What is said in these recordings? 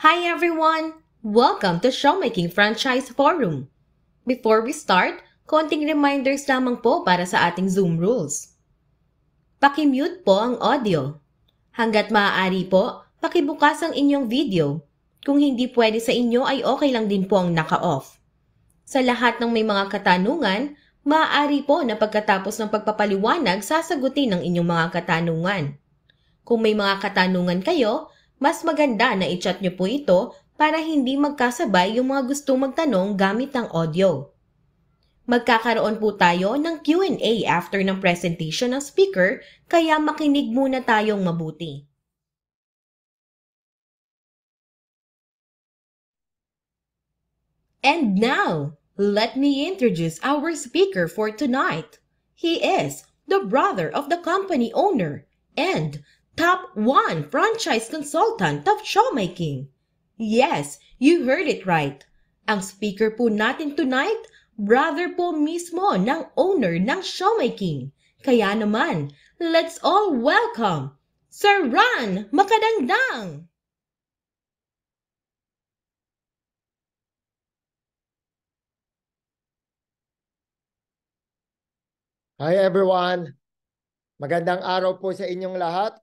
Hi everyone! Welcome to Showmaking Franchise Forum. Before we start, konting reminders lamang po para sa ating Zoom rules. Paki-mute po ang audio. Hanggat maaari po, pakibukas ang inyong video. Kung hindi pwede sa inyo ay okay lang din po ang naka-off. Sa lahat ng may mga katanungan, maaari po na pagkatapos ng pagpapaliwanag sasagutin ng inyong mga katanungan. Kung may mga katanungan kayo, mas maganda na i-chat nyo po ito para hindi magkasabay yung mga gustong magtanong gamit ang audio. Magkakaroon po tayo ng Q&A after ng presentation ng speaker, kaya makinig muna tayong mabuti. And now, let me introduce our speaker for tonight. He is the brother of the company owner and top 1 franchise consultant of showmaking. Yes, you heard it right. Ang speaker po natin tonight, brother po mismo ng owner ng showmaking. Kaya naman, let's all welcome Sir Ron Makadangdang! Hi everyone! Magandang araw po sa inyong lahat.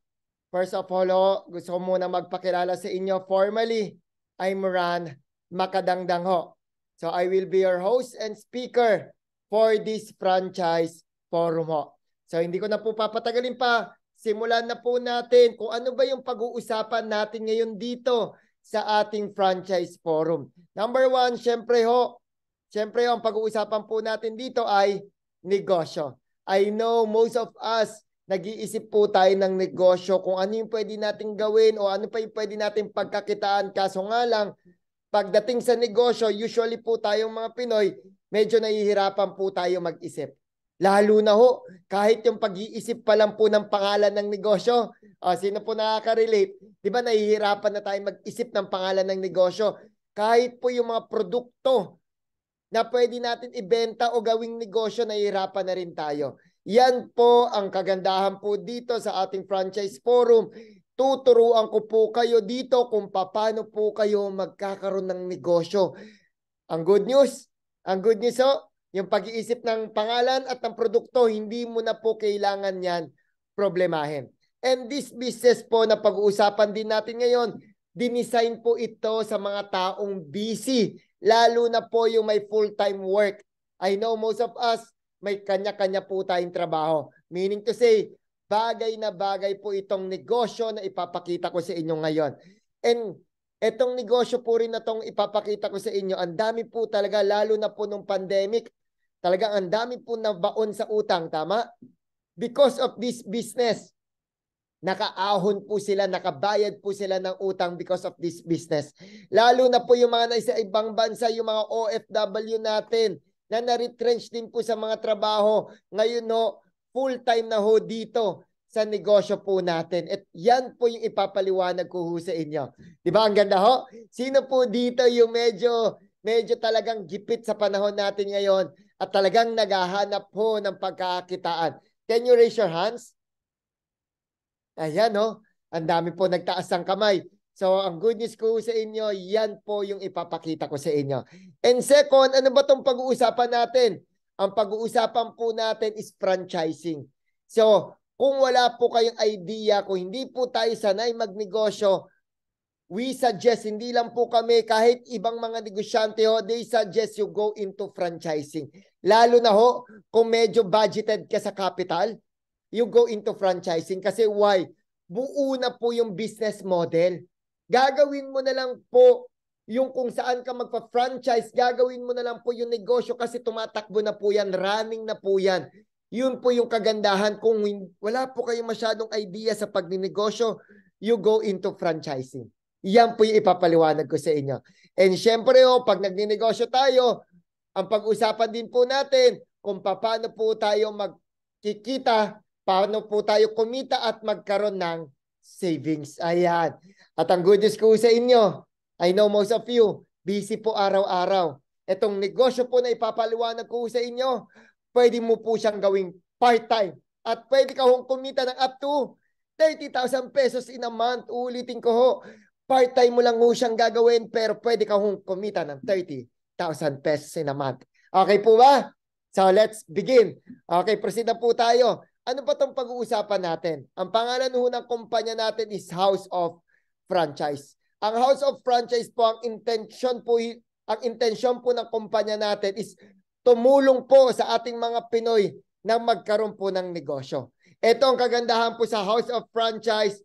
First of all, gusto ko muna magpakilala sa inyo formally. I'm Ran Makadangdang ho. So I will be your host and speaker for this franchise forum ho. So hindi ko na po papatagalin pa. Simulan na po natin kung ano ba yung pag-uusapan natin ngayon dito sa ating franchise forum. Number 1, syempre ho, ang pag-uusapan po natin dito ay negosyo. I know most of us, nag-iisip po tayo ng negosyo kung ano yung pwede nating gawin o ano pa yung pwede nating pagkakitaan. Kaso nga lang, pagdating sa negosyo, usually po tayong mga Pinoy, medyo nahihirapan po tayo mag-isip. Lalo na ho, kahit yung pag-iisip pa lang po ng pangalan ng negosyo, sino po nakaka-relate? Di ba nahihirapan na tayo mag-isip ng pangalan ng negosyo? Kahit po yung mga produkto na pwede natin ibenta o gawing negosyo, nahihirapan na rin tayo. Yan po ang kagandahan po dito sa ating franchise forum. Tuturuan ko po kayo dito kung paano po kayo magkakaroon ng negosyo. Ang good news ho, yung pag-iisip ng pangalan at ng produkto, hindi mo na po kailangan yan problemahin. And this business po na pag-uusapan din natin ngayon, dinisign po ito sa mga taong busy, lalo na po yung may full-time work. I know most of us, may kanya-kanya po tayong trabaho. Meaning to say, bagay na bagay po itong negosyo na ipapakita ko sa inyo ngayon. And etong negosyo po rin na itong ipapakita ko sa inyo, ang dami po talaga, lalo na po nung pandemic, talagang ang dami po na baon sa utang, tama? Because of this business, nakaahon po sila, nakabayad po sila ng utang because of this business. Lalo na po yung mga nasa ibang bansa, yung mga OFW natin, na na-retrench din po sa mga trabaho. Ngayon ho, full-time na ho dito sa negosyo po natin. At yan po yung ipapaliwanag ko ho sa inyo. Di ba ang ganda ho? Sino po dito yung medyo talagang gipit sa panahon natin ngayon at talagang naghahanap po ng pagkakakitaan? Can you raise your hands? Ayan, no? Ang dami po nagtaas ng kamay. So, ang good news ko sa inyo, yan po yung ipapakita ko sa inyo. And second, ano ba itong pag-uusapan natin? Ang pag-uusapan po natin is franchising. So, kung wala po kayong idea, kung hindi po tayo sanay magnegosyo, we suggest, hindi lang po kami, kahit ibang mga negosyante ho, they suggest you go into franchising. Lalo na ho, kung medyo budgeted ka sa capital, you go into franchising. Kasi why? Buo na po yung business model. Gagawin mo na lang po yung kung saan ka magpa-franchise, gagawin mo na lang po yung negosyo kasi tumatakbo na po yan, running na po yan. Yun po yung kagandahan. Kung wala po kayong masyadong idea sa pagninegosyo, you go into franchising. Yan po yung ipapaliwanag ko sa inyo. And syempre pag nagninegosyo tayo, ang pag-usapan din po natin kung paano po tayo magkikita, paano po tayo kumita at magkaroon ng savings. Ayan. At ang good news ko sa inyo, I know most of you, busy po araw-araw. Itong negosyo po na ipapaliwanag ko sa inyo, pwede mo po siyang gawing part-time. At pwede ka hong kumita ng up to 30,000 pesos in a month. Ulitin ko ho, Part-time mo lang ho siyang gagawin pero pwede ka hong kumita ng 30,000 pesos in a month. Okay po ba? So let's begin. Okay, proceed na po tayo. Ano ba itong pag-uusapan natin? Ang pangalan ho ng kumpanya natin is House of Franchise. Ang House of Franchise po, ang intensyon po ng kumpanya natin is tumulong po sa ating mga Pinoy na magkaroon po ng negosyo. Ito ang kagandahan po sa House of Franchise.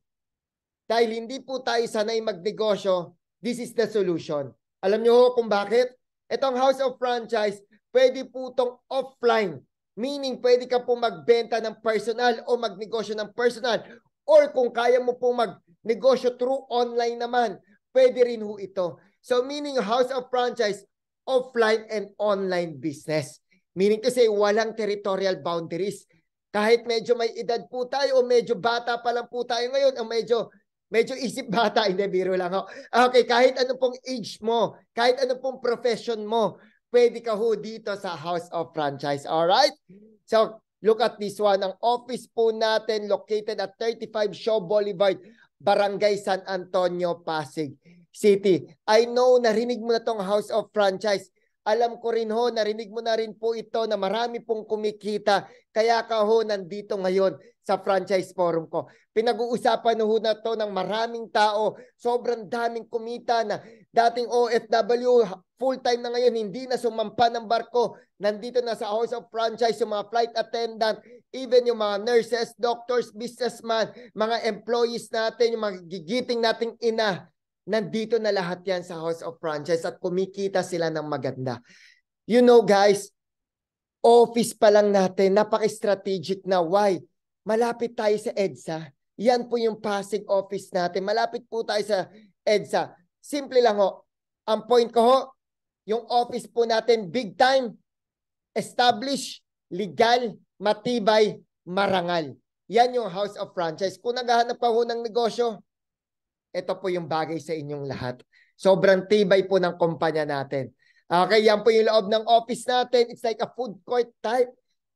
Dahil hindi po tayo sanay magnegosyo, this is the solution. Alam nyo kung bakit? Itong House of Franchise, pwede po itong offline. Meaning, pwede ka po magbenta ng personal o magnegosyo ng personal. Or kung kaya mo po magnegosyo through online naman, pwede rin ho ito. So, meaning House of Franchise, offline and online business. Meaning kasi walang territorial boundaries. Kahit medyo may edad po tayo o medyo bata pa lang po tayo ngayon o medyo isip bata, hindi, biro lang ako. Okay, kahit ano pong age mo, kahit ano pong profession mo, pwede ka ho dito sa House of Franchise. Alright? So, look at this one. Ang office po natin located at 35 Shaw Boulevard, Barangay San Antonio, Pasig City. I know, narinig mo na tong House of Franchise. Alam ko rin ho, narinig mo na rin po ito na marami pong kumikita. Kaya ka ho nandito ngayon sa franchise forum ko. Pinag-uusapan ho na to ng maraming tao. Sobrang daming kumita na dating OFW, full-time na ngayon, hindi na sumampa ng barko. Nandito na sa House of Franchise, yung mga flight attendant, even yung mga nurses, doctors, businessman, mga employees natin, yung mga gigiting nating ina. Nandito na lahat yan sa House of Franchise at kumikita sila ng maganda. You know guys, office pa lang natin, napaka-strategic na. Why? Malapit tayo sa EDSA. Yan po yung Pasig office natin. Malapit po tayo sa EDSA. Simple lang ho. Ang point ko ho, yung office po natin, big time, established, legal, matibay, marangal. Yan yung House of Franchise. Kung naghahanap pa ho ng negosyo, ito po yung bagay sa inyong lahat. Sobrang tibay po ng kumpanya natin. Okay, yan po yung loob ng office natin. It's like a food court type.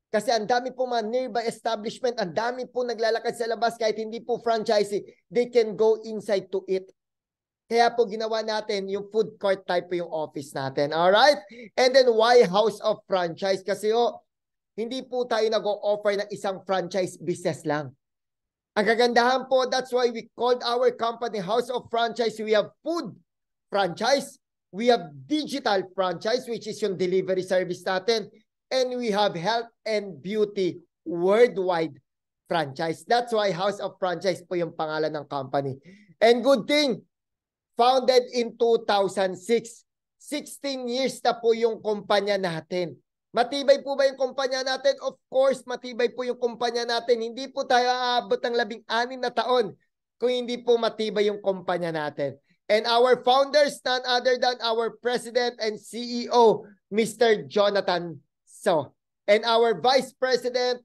Kasi ang dami po mga nearby establishment, ang dami po naglalakad sa labas kahit hindi po franchisee, they can go inside to eat. Kaya po ginawa natin yung food court type po yung office natin. Alright? And then why House of Franchise? Kasi hindi po tayo nag-o-offer ng isang franchise business lang. Ang kagandahan po, that's why we called our company House of Franchise. We have food franchise, we have digital franchise, which is yung delivery service natin, and we have health and beauty worldwide franchise. That's why House of Franchise po yung pangalan ng company. And good thing, founded in 2006. 16 years na po yung kumpanya natin. Matibay po ba yung kumpanya natin? Of course, matibay po yung kumpanya natin. Hindi po tayo aabot ng 16 na taon kung hindi po matibay yung kumpanya natin. And our founders, none other than our President and CEO, Mr. Jonathan So. And our Vice President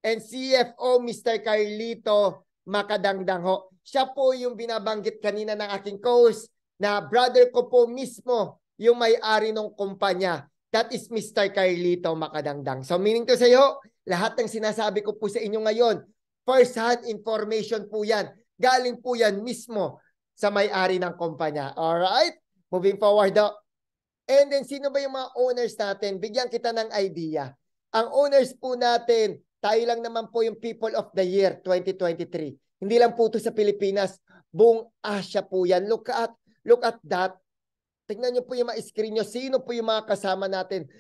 and CFO, Mr. Carlito Makadangdang ho. Siya po yung binabanggit kanina ng aking host na brother ko po mismo yung may-ari ng kumpanya. That is Mr. Carlito Makadangdang. So meaning to say ho, lahat ng sinasabi ko po sa inyo ngayon, first-hand information po yan. Galing po yan mismo sa may-ari ng kumpanya. Alright? Moving forward ho. And then sino ba yung mga owners natin? Bigyan kita ng idea. Ang owners po natin, tayo lang naman po yung People of the Year 2023. Hindi lang po ito sa Pilipinas, buong Asia po yan. Look at that. Tingnan nyo po yung mga screen nyo. Sino po yung mga kasama natin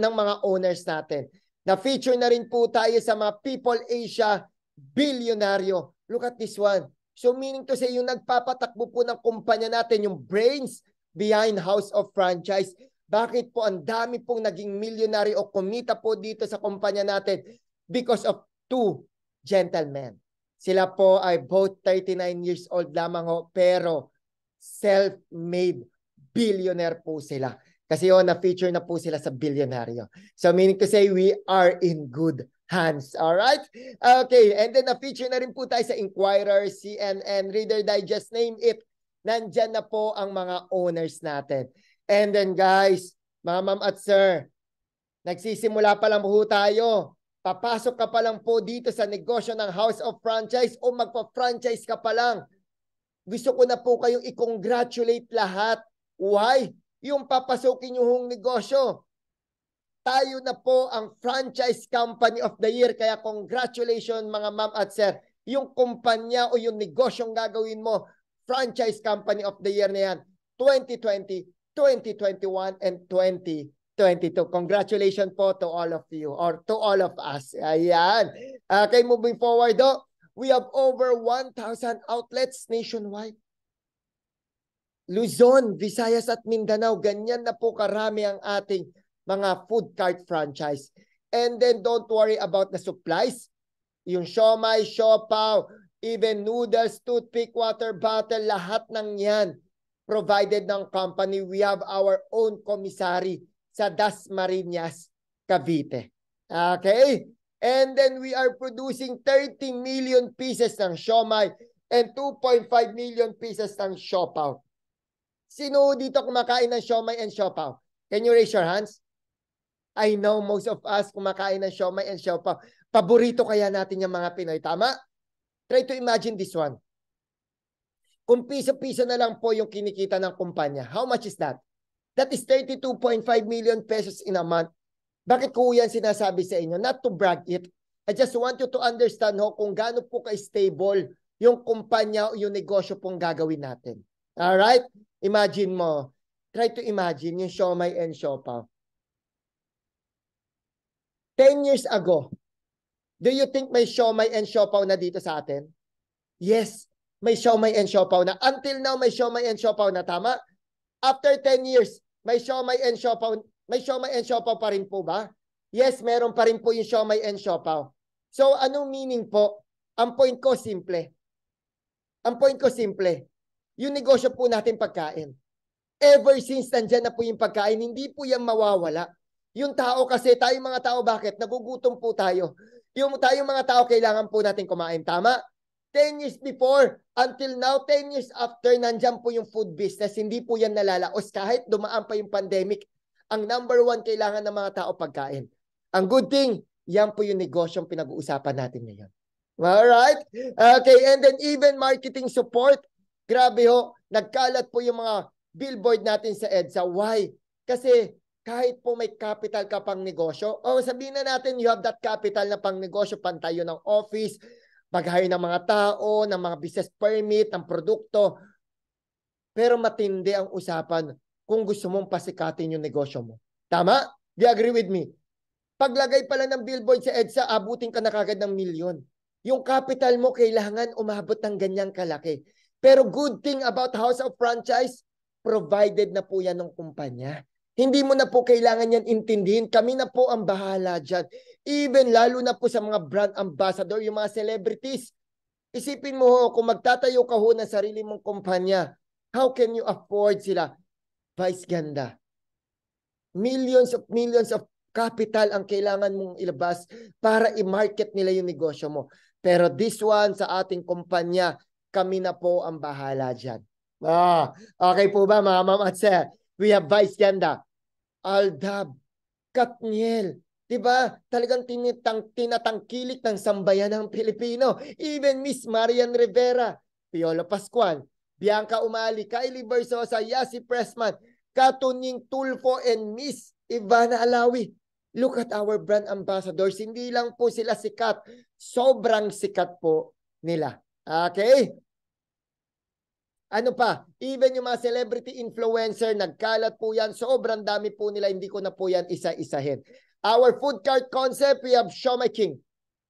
ng mga owners natin. Na-feature na rin po tayo sa mga People Asia Bilyonaryo. Look at this one. So meaning to say, yung nagpapatakbo po ng kumpanya natin, yung brains behind House of Franchise. Bakit po ang dami pong naging milyonaryo o kumita po dito sa kumpanya natin? Because of two gentlemen. Sila po ay both 39 years old lamang ho, pero self-made billionaire po sila. Kasi na-feature na po sila sa bilyonaryo. So meaning to say, we are in good hands. Alright? Okay, and then na-feature na rin po tayo sa Inquirer, CNN, Reader Digest, name it. Nandyan na po ang mga owners natin. And then guys, mga ma'am at sir, nagsisimula pa lang po tayo. Papasok ka pa lang po dito sa negosyo ng House of Franchise o magpa-franchise ka pa lang. Gusto ko na po kayong i-congratulate lahat. Why? Yung papasukin yung negosyo. Tayo na po ang Franchise Company of the Year. Kaya congratulations mga ma'am at sir. Yung kumpanya o yung negosyong gagawin mo, Franchise Company of the Year na yan. 2020, 2021, and 2022. Congratulations po to all of you or to all of us. Ayan. Okay, moving forward do. We have over 1,000 outlets nationwide. Luzon, Visayas at Mindanao, ganyan na po karami ang ating mga food cart franchise. And then don't worry about the supplies. Yung siomai, siopaw, even noodles, toothpick, water bottle, lahat ng yan provided ng company. We have our own commissary sa Dasmariñas, Cavite. Okay? And then we are producing 30 million pieces ng siomai and 2.5 million pieces ng siopaw. Sino dito kumakain ng siomai and siopaw? Can you raise your hands? I know most of us kumakain ng siomai and siopaw. Paborito kaya natin yung mga Pinoy. Tama? Try to imagine this one. Kung piso-piso na lang po yung kinikita ng kumpanya, how much is that? That is 32.5 million pesos in a month. Bakit ko yan sinasabi sa inyo? Not to brag it. I just want you to understand kung gaano po ka-stable yung kumpanya o yung negosyo pong gagawin natin. Alright? Imagine mo. Try to imagine yung siomai and siopaw. 10 years ago, do you think may siomai and siopaw na dito sa atin? Yes, may siomai and siopaw na. Until now, may siomai and siopaw na. Tama? After 10 years, may siomai and siopaw pa rin po ba? Yes, meron pa rin po yung siomai and siopaw. So, anong meaning po? Ang point ko simple. Yung negosyo po natin pagkain. Ever since nandyan na po yung pagkain, hindi po yan mawawala. Yung tao kasi, tayong mga tao, bakit? Nagugutom po tayo. Yung tayong mga tao, kailangan po natin kumain. Tama? 10 years before, until now, 10 years after, nandyan po yung food business. Hindi po yan nalalaos. Kahit dumaan pa yung pandemic, ang number one kailangan ng mga tao pagkain. Ang good thing, yan po yung negosyong pinag-uusapan natin ngayon. Alright? Okay, and then even marketing support. Grabe ho, nagkalat po yung mga billboard natin sa EDSA. Why? Kasi kahit po may capital ka pang negosyo, sabihin na natin you have that capital na pang negosyo, pantayo ng office, pag-hire ng mga tao, ng mga business permit, ng produkto. Pero matindi ang usapan kung gusto mong pasikatin yung negosyo mo. Tama? Do you agree with me? Paglagay pala ng billboard sa EDSA, abutin ka na kagad ng milyon. Yung capital mo kailangan umabot ng ganyang kalaki. Pero good thing about House of Franchise, provided na po yan ng kumpanya. Hindi mo na po kailangan yan intindihin. Kami na po ang bahala dyan. Even lalo na po sa mga brand ambassador, yung mga celebrities. Isipin mo kung magtatayo ka ng sarili mong kumpanya, how can you afford sila? Vice ganda. Millions of capital ang kailangan mong ilabas para i-market nila yung negosyo mo. Pero this one sa ating kumpanya, kami na po ang bahala dyan. Okay po ba mga ma'am at sir? We have Vice Ganda, Aldab, Katniel. Diba? Talagang tinatangkilik ng sambayan ng Pilipino. Even Miss Marian Rivera, Piolo Pascual, Bianca Umali, Kylie Versosa, Yasi Pressman, Katunying Tulfo, and Miss Ivana Alawi. Look at our brand ambassadors. Hindi lang po sila sikat. Sobrang sikat po nila. Okay? Ano pa? Even yung mga celebrity influencer, nagkalat po yan. Sobrang dami po nila. Hindi ko na po yan isa-isahin. Our food cart concept, we have Siomai King,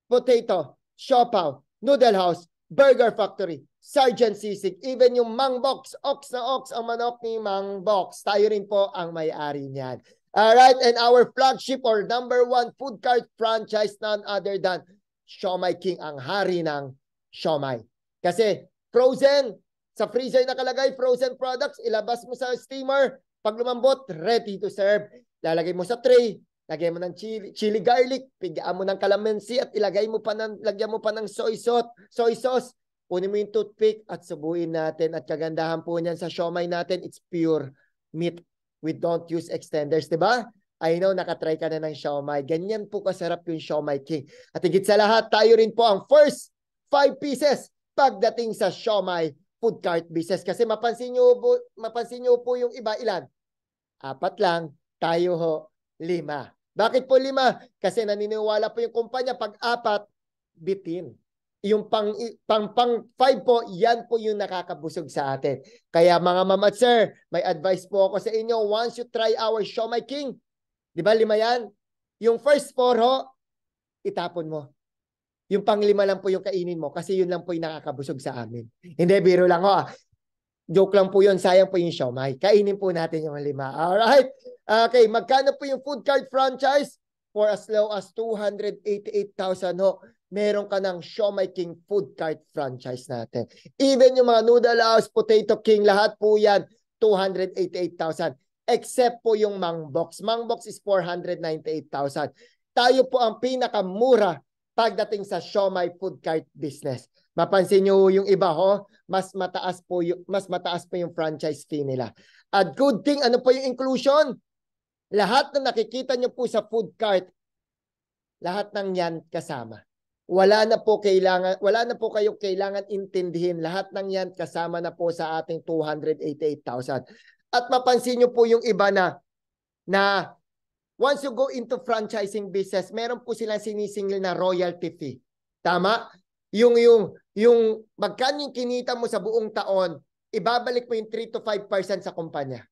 Potato, Siopaw, Noodle House, Burger Factory, Sergeant Sisig, even yung Mang Box, Ox na Ox, ang manok ni Mang Box. Tayo rin po ang may-ari niyan. Alright, and our flagship or number one food cart franchise, none other than Siomai King, ang hari ng siomai. Kasi frozen, sa freezer nakalagay, frozen products, ilabas mo sa steamer, pag lumambot, ready to serve. Lalagay mo sa tray, lagyan mo ng chili garlic, pigaan mo ng calamansi at lagyan mo pa ng soy sauce. Punin mo yung toothpick at subuin natin. At kagandahan po niyan sa siomai natin, it's pure meat. We don't use extenders, diba? I know, nakatry ka na ng siomai. Ganyan po kasarap yung Siomai King. At higit sa lahat, tayo rin po ang first 5 pieces pagdating sa siomai food cart business. Kasi mapansin nyo po yung iba, ilan? 4 lang, tayo ho, 5. Bakit po 5? Kasi naniniwala po yung kumpanya, pag 4, bitin. Yung pang 5 po, yan po yung nakakabusog sa atin. Kaya mga ma'am at sir, may advice po ako sa inyo. Once you try our Siomai King, di ba 5 yan? Yung first 4 ho, itapon mo. Yung pang 5 lang po yung kainin mo kasi yun lang po yung nakakabusog sa amin. Hindi, biro lang ho. Joke lang po yun. Sayang po yung siomai. Kainin po natin yung 5. Alright? Okay, magkano po yung food cart franchise? For as low as 288,000 ho, meron ka ng Siomai King food cart franchise natin. Even yung mga Noodle House, Potato King, lahat po yan, 288,000. Except po yung Mang Box. Mang Box is 498,000. Tayo po ang pinakamura pagdating sa Siomai food cart business. Mapansin nyo yung iba ho, mas mataas po yung franchise fee nila. At good thing, ano po yung inclusion? Lahat na nakikita nyo po sa food cart, lahat ng yan kasama. Wala na po kayong kailangan intindihin. Lahat ng yan kasama na po sa ating 288,000. At mapansin nyo po yung iba na once you go into franchising business, meron po silang sinisingil na royalty fee. Tama? Yung magkano yung kinita mo sa buong taon, ibabalik mo yung 3 to 5% sa kumpanya.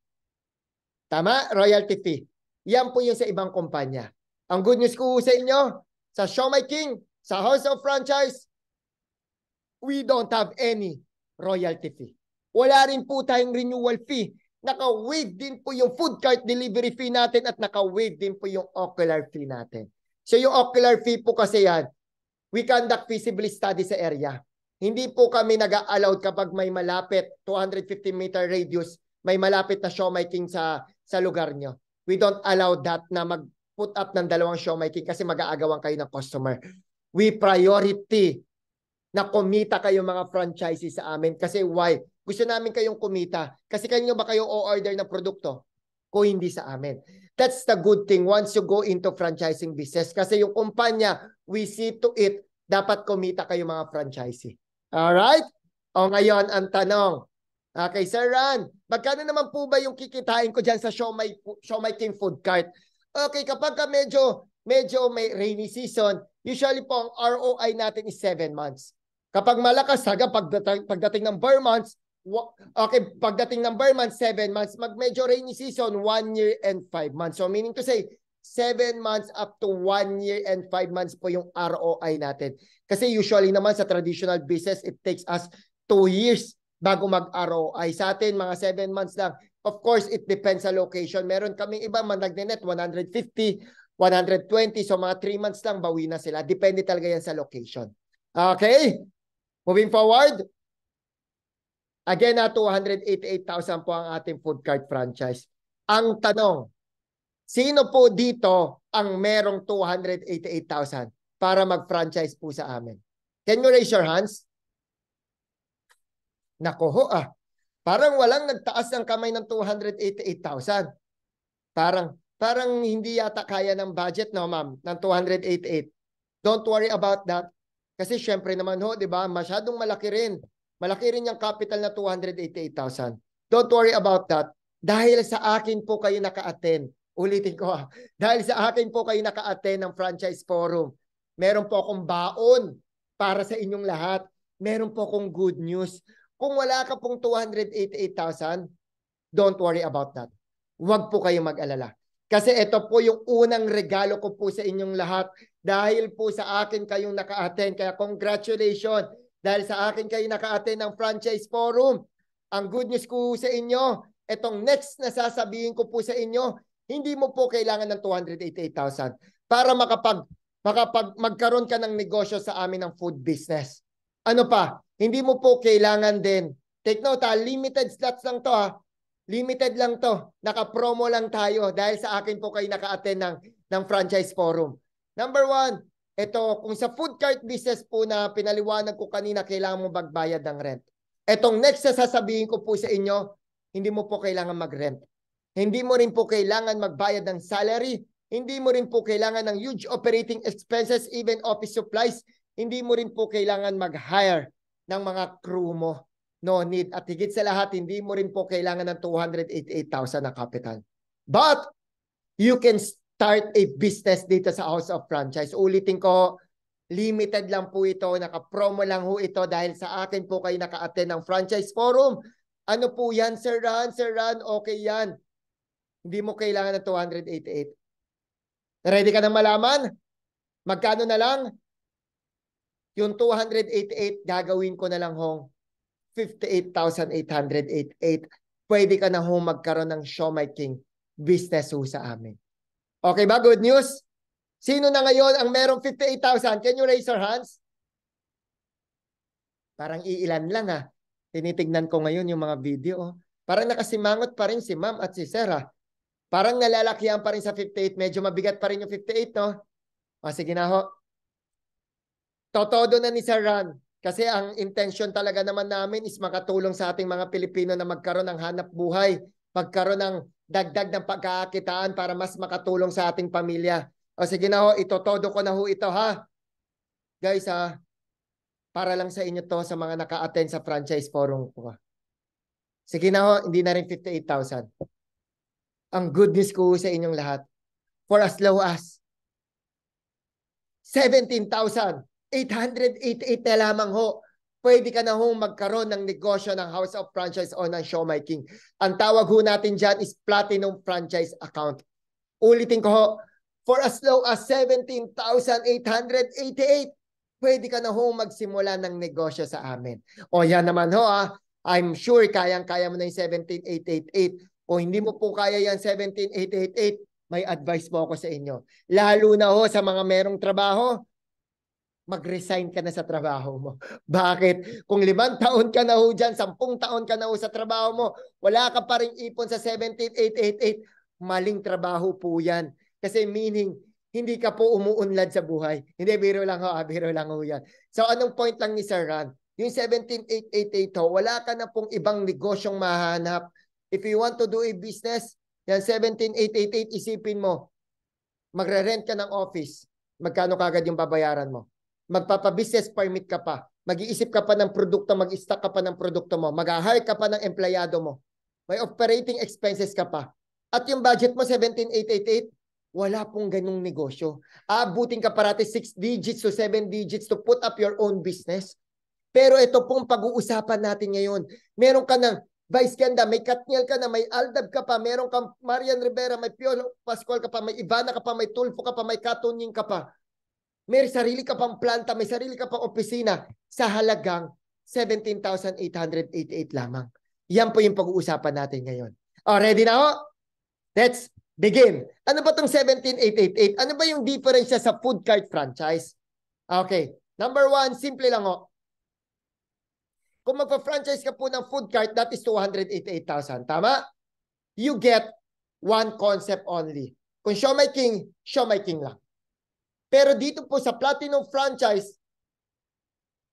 Tama? Royalty fee. Yan po yung sa ibang kumpanya. Ang good news ko sa inyo, sa Siomai King, sa House of Franchise, we don't have any royalty fee. Wala rin po tayong renewal fee. Naka-waive din po yung food cart delivery fee natin at naka-waive din po yung ocular fee natin. So yung ocular fee po kasi yan, we conduct feasibility study sa area. Hindi po kami nag-allowed kapag may malapit, 250-meter radius, may malapit na Siomai King sa lugar nyo. We don't allow that na mag-put up ng 2 Siomai King kasi mag-aagawan kayo ng customer. We priority na kumita kayo mga franchises sa amin. Kasi why? Gusto namin kayong kumita. Kasi kanino ba kayo o-order ng produkto? Kung hindi sa amin. That's the good thing once you go into franchising business. Kasi yung kumpanya, we see to it, dapat kumita kayo mga franchisee. Alright? O ngayon, ang tanong. Okay, Sir Ran, magkano naman po ba yung kikitain ko dyan sa Siomai King food cart? Okay, kapag ka medyo may rainy season, usually po ang ROI natin is 7 months. Kapag malakas, pagdating ng bare months, pagdating ng bare months, 7 months. Medyo rainy season, 1 year and 5 months. So meaning to say, 7 months up to 1 year and 5 months po yung ROI natin. Kasi usually naman sa traditional business, it takes us 2 years bago mag-ROI. Sa atin, mga 7 months lang. Of course, it depends sa location. Meron kaming iba, nagnenet 150, 120. So mga 3 months lang, bawi na sila. Depende talaga yan sa location. Okay? Moving forward. Again, 288,000 po ang ating food cart franchise. Ang tanong, sino po dito ang merong 288,000 para mag-franchise po sa amin? Can you raise your hands? Nako ho Parang walang nagtaas ng kamay ng 288,000. Parang hindi yata kaya ng budget, no ma'am, ng 288. Don't worry about that. Kasi syempre naman ho, di ba, masyadong malaki rin. Malaki rin yung capital na 288,000. Don't worry about that. Dahil sa akin po kayo naka-attend. Ulitin ko Dahil sa akin po kayo naka-attend ng franchise forum. Meron po akong baon para sa inyong lahat. Meron po akong good news. Kung wala ka pong 288,000, don't worry about that. Huwag po kayong mag-alala. Kasi ito po yung unang regalo ko po sa inyong lahat. Dahil po sa akin kayong naka-attend. Kaya congratulations. Dahil sa akin kayo naka-attend ng franchise forum. Ang good news ko sa inyo, itong next na sasabihin ko po sa inyo, hindi mo po kailangan ng 288,000 para magkaroon ka ng negosyo sa amin ng food business. Ano pa? Hindi mo po kailangan din. Take note limited slots lang to Limited lang to. Naka-promo lang tayo dahil sa akin po kayo naka-attend ng franchise forum. Number 1, ito, kung sa food cart business po na pinaliwanag ko kanina, kailangan mo magbayad ng rent. Etong next na sasabihin ko po sa inyo, hindi mo po kailangan mag-rent. Hindi mo rin po kailangan magbayad ng salary. Hindi mo rin po kailangan ng huge operating expenses, even office supplies. Hindi mo rin po kailangan mag-hire ng mga crew mo. No need. At higit sa lahat, hindi mo rin po kailangan ng 288,000 na capital. But, you can start a business dito sa House of Franchise. Ulitin ko, limited lang po ito. Naka-promo lang ho ito dahil sa akin po kayo naka-attend ng Franchise Forum. Ano po yan, Sir Ran? Sir Ran, okay yan. Hindi mo kailangan ng 288. Ready ka na malaman? Magkano na lang? Yung 288, gagawin ko na lang hong 58,888. Pwede ka na ho magkaroon ng Show My King business ho sa amin. Okay ba? Good news? Sino na ngayon ang merong 58,000? Can you raise your hands? Parang iilan lang ha. Tinitignan ko ngayon yung mga video. Parang nakasimangot pa rin si Ma'am at si Sarah. Parang nalalakihan pa rin sa 58. Medyo mabigat pa rin yung 58, no? O, sige na ho. Totodo na ni Sir Ran. Kasi ang intention talaga naman namin is makatulong sa ating mga Pilipino na magkaroon ng hanap buhay. Magkaroon ng dagdag ng pagkakakitaan para mas makatulong sa ating pamilya. O sige na ho, itotodo ko na ho ito ha. Guys ha, para lang sa inyo to sa mga naka-attend sa franchise forum ko. Sige na ho, hindi na rin 58,000. Ang good news ko sa inyong lahat, for as low as 17,888 na lamang ho, pwede ka na hong magkaroon ng negosyo ng House of Franchise o ng Show My King. Ang tawag ho natin dyan is Platinum Franchise Account. Ulitin ko ho, for as low as 17,888, pwede ka na hong magsimula ng negosyo sa amin. O yan naman ho I'm sure kayang-kaya mo na yung 17,888. O hindi mo po kaya yan 17,888, may advice po ako sa inyo. Lalo na ho sa mga merong trabaho, mag-resign ka na sa trabaho mo. Bakit? Kung 5 taon ka na ho dyan, 10 taon ka na ho sa trabaho mo, wala ka pa rin ipon sa 17,888, maling trabaho po yan. Kasi meaning, hindi ka po umuunlad sa buhay. Hindi, biro lang ho, biro lang ho yan. So anong point lang ni Sir Ran? Yung 17,888 ho, wala ka na pong ibang negosyong mahanap. If you want to do a business, yan 17,888, isipin mo, magre-rent ka ng office, magkano kagad yung babayaran mo? Magpapa-business permit ka pa, mag-iisip ka pa ng produkto, mag-stock ka pa ng produkto mo, mag-hire ka pa ng empleyado mo, may operating expenses ka pa. At yung budget mo, 17,888, wala pong ganung negosyo. Abutin ka parati 6 digits to 7 digits to put up your own business. Pero ito pong pag-uusapan natin ngayon. Meron ka ng Vice Ganda, may Katniel ka na, may Aldab ka pa, meron kang Marian Rivera, may Piolo Pascual ka pa, may Ivana ka pa, may Tulfo ka pa, may Katunying ka pa. May sarili ka pang planta, may sarili ka pang opisina sa halagang 17,888 lamang. Yan po yung pag-uusapan natin ngayon. Oh, ready na ho? Let's begin. Ano ba itong 17,888? Ano ba yung difference sa food cart franchise? Okay. Number 1, simple lang ho. Kung magpa-franchise ka po ng food cart, that is 288,000. Tama? You get one concept only. Kung Show My King lang. Pero dito po sa Platinum Franchise,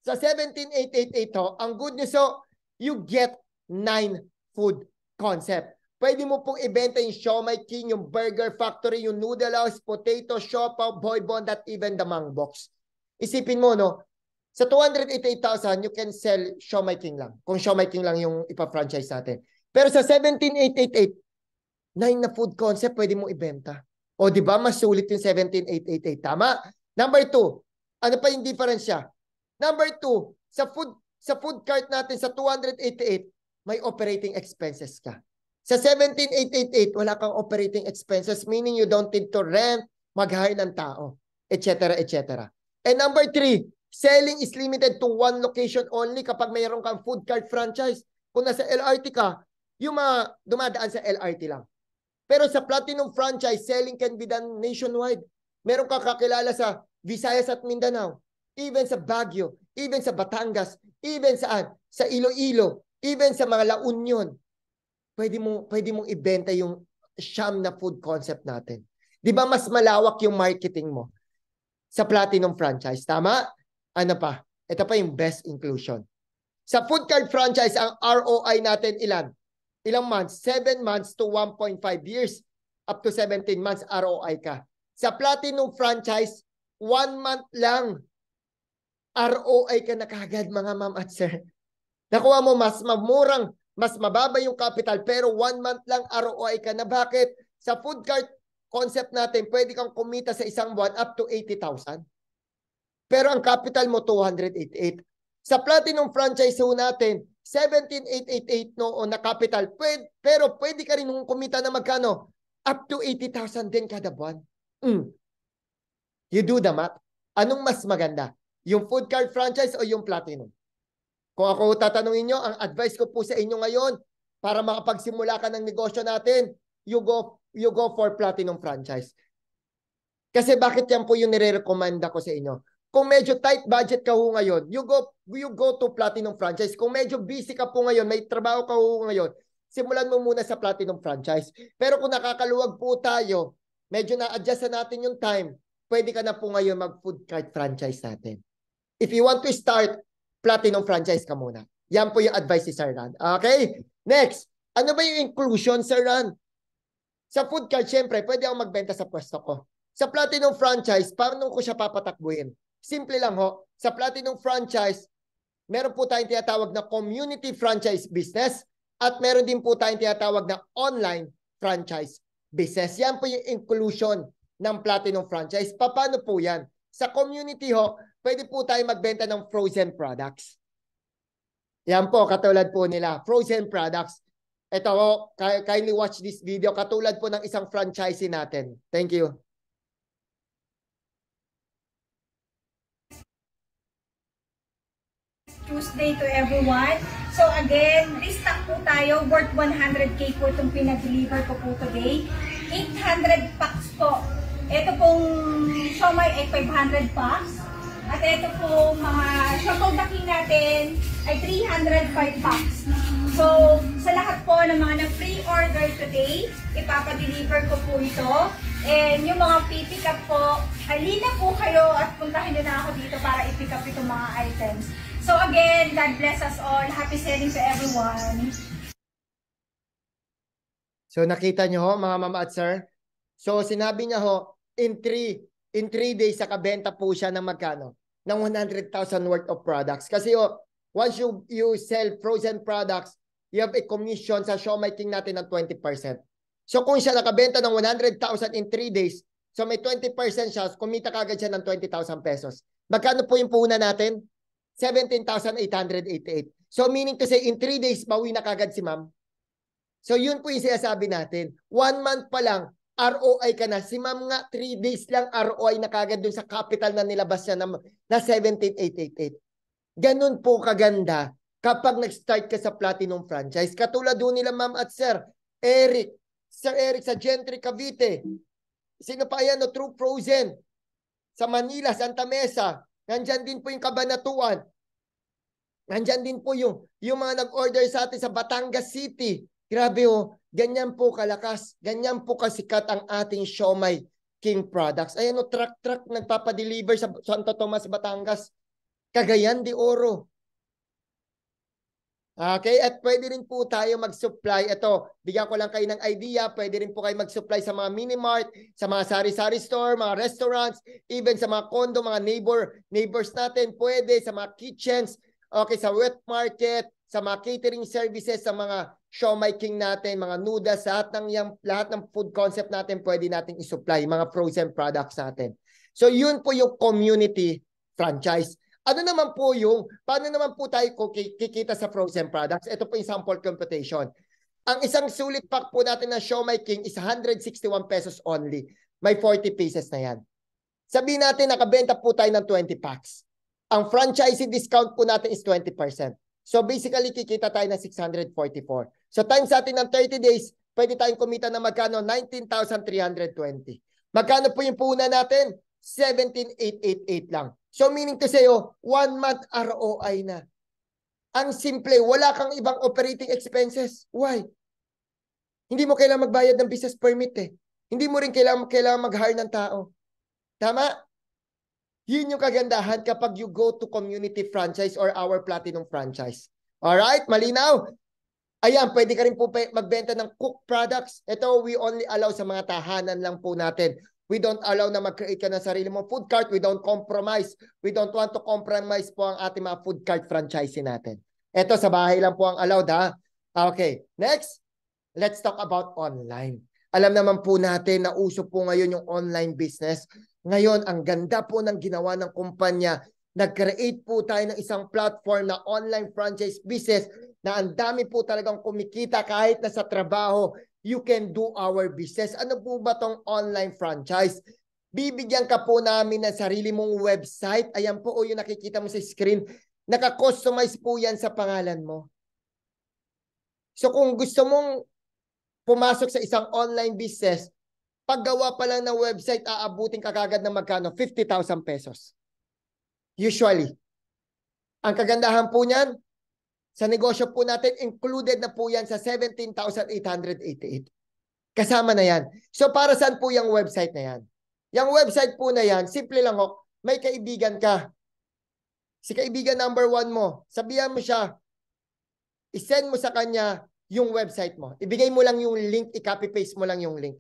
sa 17,888 ho, ang good news ho, you get 9 food concept. Pwede mo pong ibenta yung Show My King, yung Burger Factory, yung Noodle House, Potato, Siopaw, Boy Bond, at even the Mang Box. Isipin mo, no? Sa 288,000, you can sell Show My King lang. Kung Show My King lang yung ipa-franchise natin. Pero sa 17,888, 9 na food concept pwede mong ibenta. O di ba mas sulit yung 17,888. Tama? Number 2, ano pa yung diferensya? Number 2, sa food cart natin sa 288, may operating expenses ka. Sa 17,888, wala kang operating expenses, meaning you don't need to rent, mag-hire ng tao, etc. etc. And number 3, selling is limited to one location only kapag mayroon kang food cart franchise. Kung nasa LRT ka, yung mga dumadaan sa LRT lang. Pero sa Platinum Franchise, selling can be done nationwide. Meron ka kakilala sa Visayas at Mindanao, even sa Baguio, even sa Batangas, even saan? Sa Iloilo, even sa mga La Union. Pwede mong ibenta yung siyam na food concept natin. Di ba mas malawak yung marketing mo sa Platinum Franchise? Tama? Ano pa? Ito pa yung best inclusion. Sa food cart franchise, ang ROI natin ilan? Ilang months? 7 months to 1.5 years. Up to 17 months ROI ka. Sa Platinum Franchise, 1 month lang ROI ka na kagad mga ma'am at sir. Nakuha mo mas mamurang, mas mababa yung capital, pero 1 month lang ROI ka na. Bakit? Sa food cart concept natin, pwede kang kumita sa isang buwan up to 80,000. Pero ang capital mo 288. Sa Platinum franchise ho natin, 17,888 noon na capital, pero pwede ka rin kumita na magkano? Up to 80,000 din kada buwan. You do the math. Anong mas maganda? Yung food cart franchise o yung Platinum? Kung ako tatanungin nyo, ang advice ko po sa inyo ngayon, para makapagsimula ka ng negosyo natin, you go for Platinum franchise. Kasi bakit yan po yung nire-recommenda ko sa inyo? Kung medyo tight budget ka ho ngayon, you go to Platinum franchise. Kung medyo busy ka po ngayon, may trabaho ka ho ngayon, simulan mo muna sa Platinum franchise. Pero kung nakakaluwag po tayo, medyo na-adjust na natin yung time, pwede ka na po ngayon mag-food cart franchise natin. If you want to start, Platinum franchise ka muna. Yan po yung advice ni Sir Ran. Okay? Next, ano ba yung inclusion, Sir Ran? Sa food cart, syempre, pwede ako magbenta sa pwesto ko. Sa Platinum franchise, paano ko siya papatakbuhin? Simple lang ho. Sa Platinum franchise, meron po tayong tinatawag na community franchise business at meron din po tayong tinatawag na online franchise business. Yan po yung inclusion ng Platinum franchise. Paano po yan? Sa community ho, pwede po tayo magbenta ng frozen products. Yan po, katulad po nila, frozen products. Ito ho, kindly watch this video. Katulad po ng isang franchisee natin. Thank you. Tuesday to everyone. So again, restock po tayo. Worth 100k po itong pinag-deliver ko po today. 800 packs po. Ito pong siomai ay 500 packs. At ito po mga siomai baking natin ay 305 packs. So sa lahat po ng mga na-pre-order today, ipapadeliver ko po ito. And yung mga pipick up po, halina po kayo at puntahin nyo na ako dito para i-pick up itong mga items. So again, God bless us all. Happy selling to everyone. So nakita nyo ho, mga mama at sir? So sinabi niya ho, in 3 days nakabenta po siya ng magkano? Ng 100,000 worth of products. Kasi ho, once you sell frozen products, you have a commission sa siomai king natin ng 20%. So kung siya nakabenta ng 100,000 in 3 days, so may 20% siya, kumita kagad siya ng 20,000 pesos. Magkano po yung puhunan natin? 17,888. So meaning to say, in 3 days, bawi na kagad si ma'am. So yun po yung sinasabi natin. 1 month pa lang, ROI ka na. Si ma'am nga, 3 days lang ROI na kagad dun sa capital na nilabas niya na 17,888. Ganun po kaganda kapag nag-start ka sa Platinum franchise. Katulad doon nila ma'am at Sir Eric sa Gentry Cavite. Sino pa yan? No? True Frozen. Sa Manila, Santa Mesa. Nandyan din po yung Cabanatuan. Nandyan din po yung mga nag-order sa atin sa Batangas City. Grabe oh, ganyan po kalakas. Ganyan po kasikat ang ating siomai king products. Ayan o, truck nagpapadeliver sa Santo Tomas, Batangas. Cagayan de Oro. Okay, at pwede rin po tayo mag-supply. Ito, bigyan ko lang kayo ng idea. Pwede rin po kayo mag-supply sa mga mini-mart, sa mga sari-sari store, mga restaurants, even sa mga condo, mga neighbors natin. Pwede sa mga kitchens, okay, sa wet market, sa mga catering services, sa mga siomai king natin, mga noodles, lahat ng food concept natin, pwede natin i-supply, mga frozen products natin. So, yun po yung community franchise. Ano naman po paano naman po tayo kikita sa frozen products? Ito po yung sample computation. Ang isang sulit pack po natin na siomai king is 161 pesos only. May 40 pieces na yan. Sabihin natin nakabenta po tayo ng 20 packs. Ang franchisee discount po natin is 20%. So basically kikita tayo ng 644. So times natin ng 30 days, pwede tayong kumita ng magkano? 19,320. Magkano po yung puhunan natin? 17,888 lang. So meaning to say, 1 month ROI na. Ang simple, wala kang ibang operating expenses. Why? Hindi mo kailangan magbayad ng business permit eh. Hindi mo rin kailangan mag-hire ng tao. Tama? Yun yung kagandahan kapag you go to community franchise or our Platinum franchise. Alright? Malinaw? Ayan, pwede ka rin po magbenta ng cooked products. Ito, we only allow sa mga tahanan lang po natin. We don't allow na mag-create ka ng sarili mong food cart. We don't compromise. We don't want to compromise po ang ating mga food cart franchising natin. Ito sa bahay lang po ang allowed ha. Okay, next, let's talk about online. Alam naman po natin na uso po ngayon yung online business. Ngayon, ang ganda po ng ginawa ng kumpanya. Nag-create po tayo ng isang platform na online franchise business na ang dami po talagang kumikita kahit na sa trabaho, you can do our business. Ano po ba tong online franchise? Bibigyan ka po namin ng sarili mong website. Ayan po o yung nakikita mo sa screen. Naka-customize po yan sa pangalan mo. So kung gusto mong pumasok sa isang online business, paggawa pa lang ng website, aabutin ka kagad ng magkano? 50,000 pesos. Usually. Ang kagandahan po niyan, sa negosyo po natin, included na po yan sa 17,888. Kasama na yan. So para saan po yung website na yan? Yung website po na yan, simple lang ho, may kaibigan ka. Si kaibigan number 1 mo, sabihan mo siya, isend mo sa kanya yung website mo. Ibigay mo lang yung link, i-copy-paste mo lang yung link.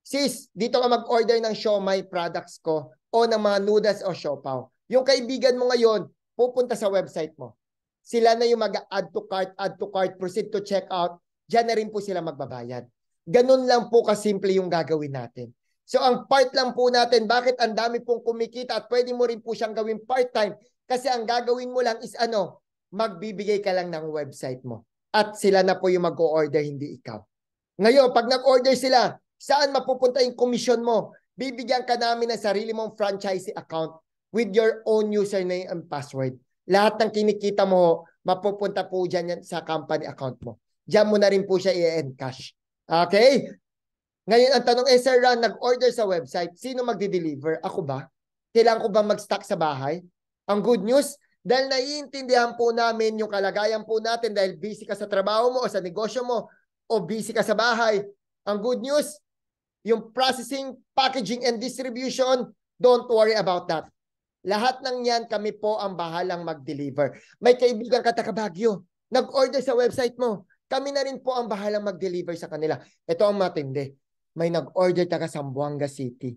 Sis, dito ka mag-order ng siomai products ko o ng mga noodles o siopaw. Yung kaibigan mo ngayon, pupunta sa website mo. Sila na yung mag-add to cart, proceed to checkout. Diyan na rin po sila magbabayad. Ganun lang po kasimple yung gagawin natin. So ang part lang po natin, bakit ang dami pong kumikita at pwede mo rin po siyang gawin part-time? Kasi ang gagawin mo lang is magbibigay ka lang ng website mo. At sila na po yung mag-o-order, hindi ikaw. Ngayon, pag nag-order sila, saan mapupunta yung commission mo? Bibigyan ka namin ng sarili mong franchisee account with your own username and password. Lahat ng kinikita mo, mapupunta po dyan sa company account mo. Diyan mo na rin po siya i-encash. Okay? Ngayon, ang tanong Sir Ron, nag-order sa website, sino magdi-deliver? Ako ba? Kailangan ko ba mag-stock sa bahay? Ang good news, dahil naiintindihan po namin yung kalagayan po natin dahil busy ka sa trabaho mo o sa negosyo mo o busy ka sa bahay. Ang good news, yung processing, packaging, and distribution, don't worry about that. Lahat ng yan, kami po ang bahalang mag-deliver. May kaibigan ka taga Baguio, nag-order sa website mo. Kami na rin po ang bahalang mag-deliver sa kanila. Ito ang matindi. May nag-order taga Zamboanga City,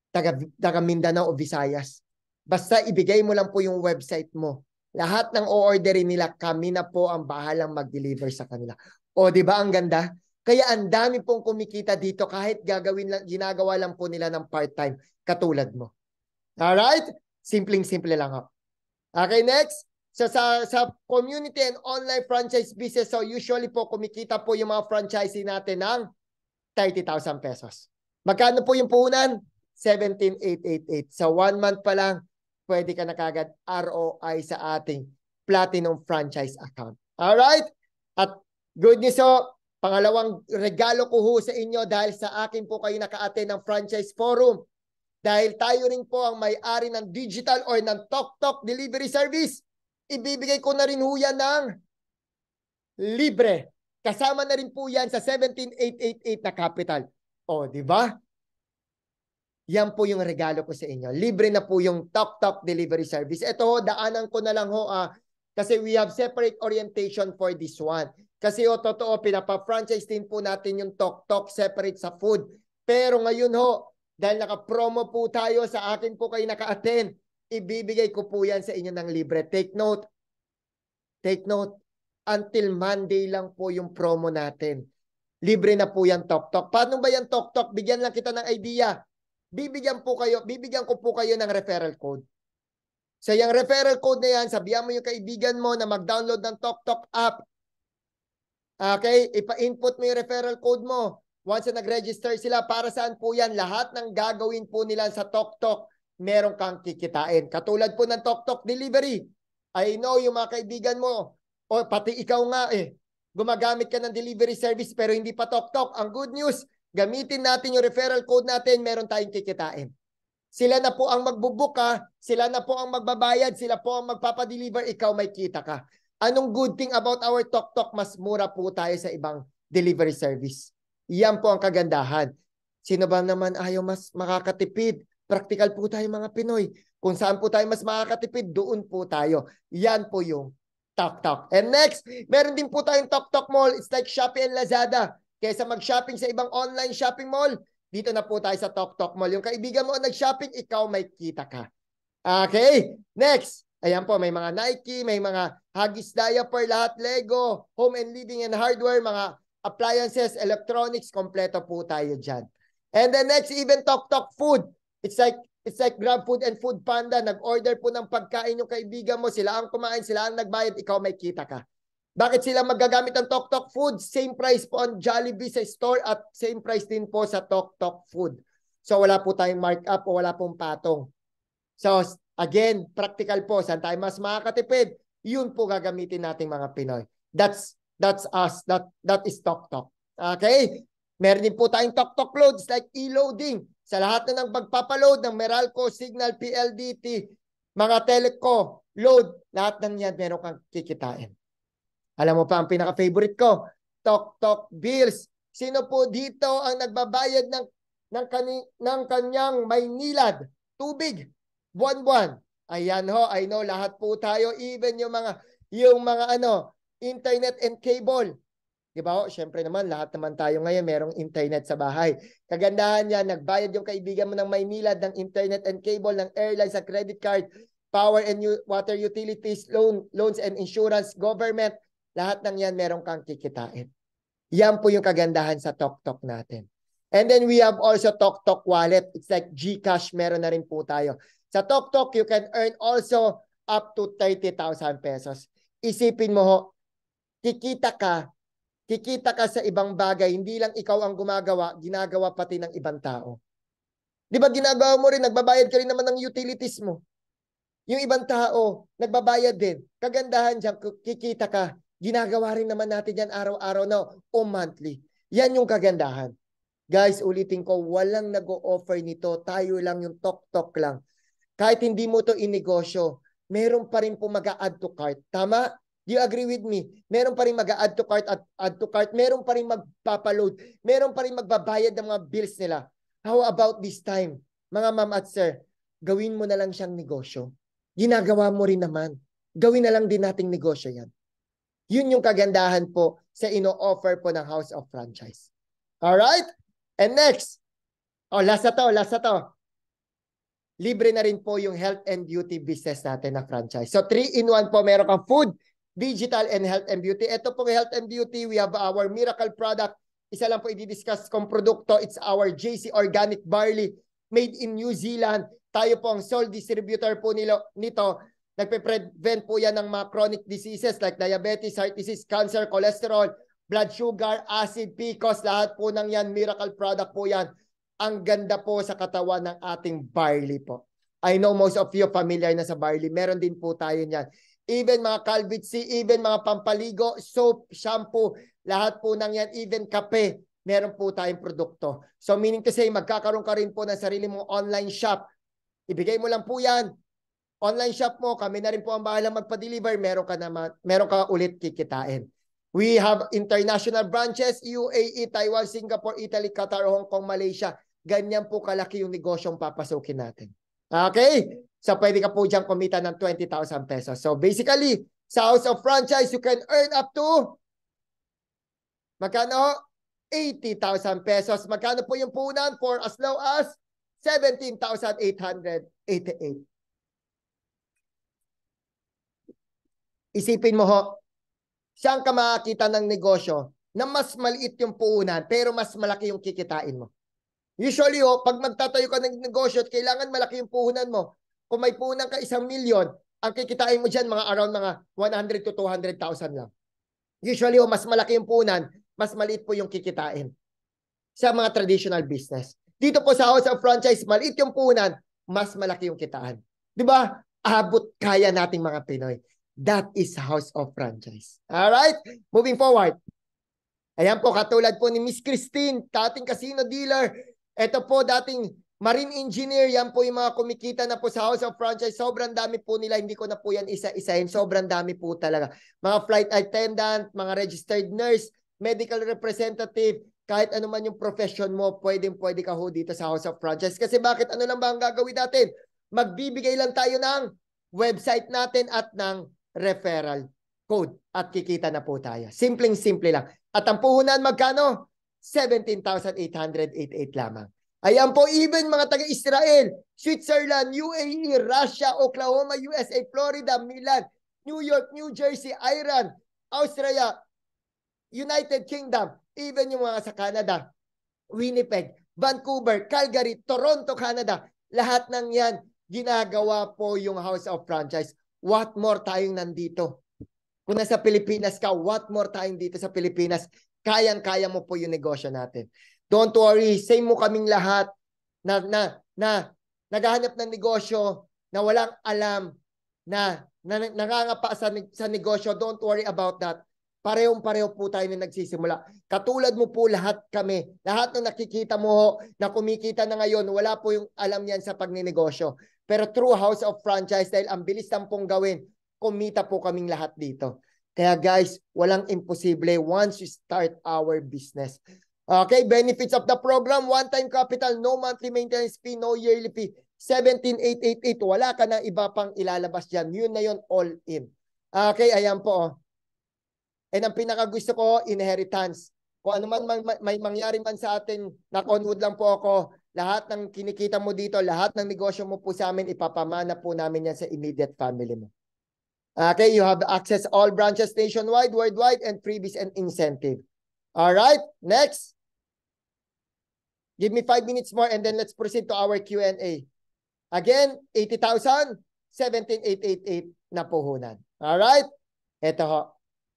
taga Mindanao o Visayas. Basta ibigay mo lang po yung website mo. Lahat ng o-orderin nila, kami na po ang bahalang mag-deliver sa kanila. O, di ba ang ganda? Kaya ang dami pong kumikita dito kahit ginagawa lang po nila ng part-time katulad mo. Alright? Simpleng-simple lang ako. Okay, next. So, sa community and online franchise business, so usually po kumikita po yung mga franchisee natin ng 30,000 pesos. Magkano po yung puhunan? 17,888. Sa 1 month pa lang, pwede ka na kagad ROI sa ating Platinum Franchise account. Alright? At good news so, pangalawang regalo ko ho sa inyo dahil sa akin po kayo naka-attend ng Franchise Forum. Dahil tayo rin po ang may-ari ng digital or ng Tok delivery service. Ibibigay ko na rin ho yan ng libre. Kasama na rin po yan sa 17,888 na capital. O, di ba? Yan po yung regalo ko sa inyo. Libre na po yung Tok delivery service. Ito, daanan ko na lang ho kasi we have separate orientation for this one. Kasi totoo, pinapa-franchise din po natin yung Tok separate sa food. Pero ngayon ho, dahil naka-promo po tayo sa akin po kayo naka-attend, ibibigay ko po yan sa inyo ng libre. Take note. Take note. Until Monday lang po yung promo natin. Libre na po yan Tok. Paano ba yan Tok? Bigyan lang kita ng idea. Bibigyan ko po kayo ng referral code. So yung referral code na yan, sabihan mo yung kaibigan mo na mag-download ng Tok app. Okay? Ipa-input mo yung referral code mo. Once na nag-register sila, para saan po yan? Lahat ng gagawin po nila sa Tok, meron kang kikitain. Katulad po ng Tok delivery. I know yung mga kaibigan mo, o pati ikaw nga gumagamit ka ng delivery service pero hindi pa Tok. Ang good news, gamitin natin yung referral code natin, meron tayong kikitain. Sila na po ang magbubook sila na po ang magbabayad, sila po ang magpapadeliver, ikaw may kita ka. Anong good thing about our Tok? Mas mura po tayo sa ibang delivery service. Yan po ang kagandahan. Sino ba naman ayaw mas makakatipid? Practical po tayo mga Pinoy. Kung saan po tayo mas makakatipid, doon po tayo. Yan po yung Tok. And next, meron din po tayong Tok Mall. It's like Shopee and Lazada. Kaysa mag-shopping sa ibang online shopping mall, dito na po tayo sa Tok Mall. Yung kaibigan mo nag-shopping, ikaw may kita ka. Okay? Next, Ayan po, may mga Nike, may mga Huggies diaper, lahat Lego, home and living and hardware, mga appliances, electronics, kompleto po tayo dyan. And the next, even Tok Tok Food. It's like Grab Food and Food Panda. Nag-order po ng pagkain yung kaibigan mo. Sila ang kumain, sila ang nagbayad, ikaw may kita ka. Bakit sila magagamit ng Tok Tok Food? Same price po ang Jollibee sa store at same price din po sa Tok Tok Food. So wala po tayong markup o wala pong patong. So again, practical po. Saan tayo mas makakatipid? Yun po gagamitin nating mga Pinoy. That's us. That is Tok Tok. Okay? Meron din po tayong Tok Tok loads like e-loading. Sa lahat na ng pagpapaload ng Meralco, Signal, PLDT, mga Teleco, load, lahat ng yan meron kang kikitain. Alam mo pa ang pinaka-favorite ko, Tok Tok Bills. Sino po dito ang nagbabayad ng kanyang Maynilad, tubig, buwan-buwan? Ayan ho, I know lahat po tayo, even yung mga internet and cable. Diba ho? Siyempre naman, lahat naman tayo ngayon merong internet sa bahay. Kagandahan niya, nagbayad yung kaibigan mo ng Maynilad ng internet and cable, ng airlines, sa credit card, power and water utilities, loans and insurance, government. Lahat ng yan meron kang kikitain. Yan po yung kagandahan sa Tok Tok natin. And then we have also Tok Tok Wallet. It's like GCash, meron na rin po tayo. Sa Tok Tok, you can earn also up to 30,000 pesos. Isipin mo ho, kikita ka sa ibang bagay, hindi lang ikaw ang gumagawa, ginagawa pati ng ibang tao. Di ba ginagawa mo rin, nagbabayad ka rin naman ng utilities mo. Yung ibang tao, nagbabayad din. Kagandahan dyan, kikita ka, ginagawa rin naman natin yan araw-araw na o monthly. Yan yung kagandahan. Guys, ulitin ko, walang nag-o-offer nito. Tayo lang yung Tok-Tok lang. Kahit hindi mo to inegosyo, meron pa rin po mag-a-add to cart. Tama? Do you agree with me? Meron pa rin mag-a-add to cart at add to cart. Meron pa rin magpapaload. Meron pa rin magbabayad ng mga bills nila. How about this time? Mga ma'am at sir, gawin mo na lang siyang negosyo. Ginagawa mo rin naman. Gawin na lang din nating negosyo yan. Yun yung kagandahan po sa ino-offer po ng House of Franchise. Alright? And next, last na to. Libre na rin po yung health and beauty business natin na franchise. So 3-in-1 po, meron kang food, digital, and health and beauty. Ito pong health and beauty, we have our miracle product. Isa lang po i-discuss kong produkto. It's our JC Organic Barley made in New Zealand. Tayo po ang sole distributor po nito. Nagpe-prevent po yan ng mga chronic diseases like diabetes, heart disease, cancer, cholesterol, blood sugar, acid, PCOS, lahat po ng yan, miracle product po yan. Ang ganda po sa katawan ng ating barley po. I know most of you familiar na sa barley. Meron din po tayo niyan. Even mga Calvit-C, even mga pampaligo, soap, shampoo, lahat po ng yan, even kape, meron po tayong produkto. So meaning to say, magkakaroon ka rin po ng sarili mong online shop. Ibigay mo lang po yan. Online shop mo, kami na rin po ang bahalang magpa-deliver, meron ka ulit kikitain. We have international branches, UAE, Taiwan, Singapore, Italy, Qatar, Hong Kong, Malaysia. Ganyan po kalaki yung negosyong papasukin natin. Okay? So pwede ka po dyan kumita ng 20,000 pesos. So basically, sa House of Franchise, you can earn up to magkano? 80,000 pesos. Magkano po yung punan for as low as 17,888. Isipin mo ho, saan ka makakita ng negosyo na mas maliit yung puhunan pero mas malaki yung kikitain mo? Usually ho, pag magtatayo ka ng negosyo at kailangan malaki yung puhunan mo, kung may puhunan ka 1 milyon, ang kikitain mo dyan mga around mga 100 to 200,000 lang. Usually ho, mas malaki yung puhunan, mas maliit po yung kikitain sa mga traditional business. Dito po sa House of Franchise, maliit yung puhunan, mas malaki yung kitaan. Diba? Abot kaya nating mga Pinoy. That is House of Franchise. Alright? Moving forward. Ayan po, katulad po ni Miss Christine, dating casino dealer. Ito po, dating marine engineer. Yan po yung mga kumikita na po sa House of Franchise. Sobrang dami po nila. Hindi ko na po yan isa-isahin. Sobrang dami po talaga. Mga flight attendant, mga registered nurse, medical representative, kahit ano man yung profession mo, pwede ka ho dito sa House of Franchise. Kasi bakit? Ano lang ba ang gagawin natin? Magbibigay lang tayo ng website natin at ng referral code at kikita na po tayo. Simpleng-simple lang. At ang puhunan magkano? 17,888 lamang. Ayan po, even mga taga-Israel, Switzerland, UAE, Russia, Oklahoma, USA, Florida, Milan, New York, New Jersey, Iran, Australia, United Kingdom, even yung mga sa Canada, Winnipeg, Vancouver, Calgary, Toronto, Canada, lahat ng yan, ginagawa po yung House of Franchise. What more tayong nandito? Kung nasa Pilipinas ka, what more tayong dito sa Pilipinas? Kayang-kaya mo po yung negosyo natin. Don't worry, same mo kaming lahat na naghahanap ng negosyo na walang alam na nangangapa sa negosyo. Don't worry about that. Parehong-pareho po tayo na nagsisimula. Katulad mo po lahat kami. Lahat ng nakikita mo na kumikita na ngayon, wala po yung alam yan sa pagninegosyo. Pero through House of Franchise, dahil ang bilis lang pong gawin, kumita po kaming lahat dito. Kaya guys, walang imposible once you start our business. Okay, benefits of the program, one-time capital, no monthly maintenance fee, no yearly fee, 17,888. Wala ka na iba pang ilalabas dyan. Yun na yun, all in. Okay, ayan po. And ang pinakagusto ko, inheritance. Kung ano man may mangyari man sa atin, na-conwood lang po ako, lahat ng kinikita mo dito, lahat ng negosyo mo po sa amin, ipapamana po namin yan sa immediate family mo. Okay, you have access all branches nationwide, worldwide, and freebies and incentive. All right, next. Give me 5 minutes more and then let's proceed to our Q&A. Again, 80,000, 17,888 na puhunan. All right? Ito ho.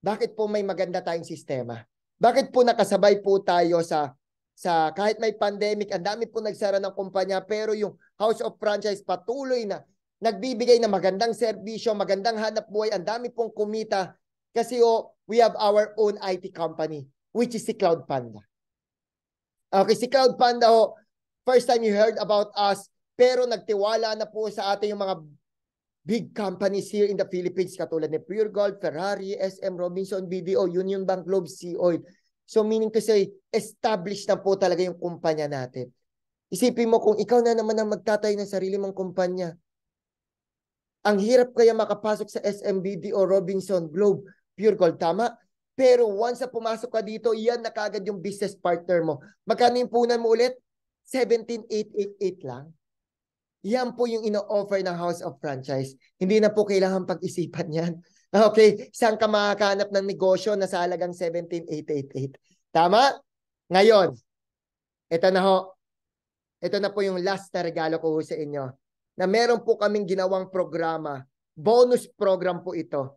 Bakit po may maganda tayong sistema? Bakit po nakasabay po tayo sa kahit may pandemic, ang dami po nagsara ng kumpanya, pero yung House of Franchise patuloy na nagbibigay ng magandang serbisyo, magandang hanap buhay, ang dami pong kumita kasi we have our own IT company, which is si Cloud Panda. Okay, si Cloud Panda first time you heard about us, pero nagtiwala na po sa atin yung mga big companies here in the Philippines, katulad ni Pure Gold, Ferrari, SM, Robinson, BDO, Union Bank, Globe, Sea Oil. So meaning to say, established na po talaga yung kumpanya natin. Isipin mo kung ikaw na naman ang magtatay ng sarili mong kumpanya. Ang hirap kaya makapasok sa SMBD o Robinson, Globe, Pure Gold, tama? Pero once na pumasok ka dito, yan na kagad yung business partner mo. Magkano yung punan mo ulit? 17,888 lang. Yan po yung ino-offer ng House of Franchise. Hindi na po kailangan pag-isipan yan. Okay, saan ka makakahanap ng negosyo na sa halagang 17,888? Tama? Ngayon, ito na ho. Ito na po yung last na regalo ko sa inyo. Na meron po kaming ginawang programa. Bonus program po ito.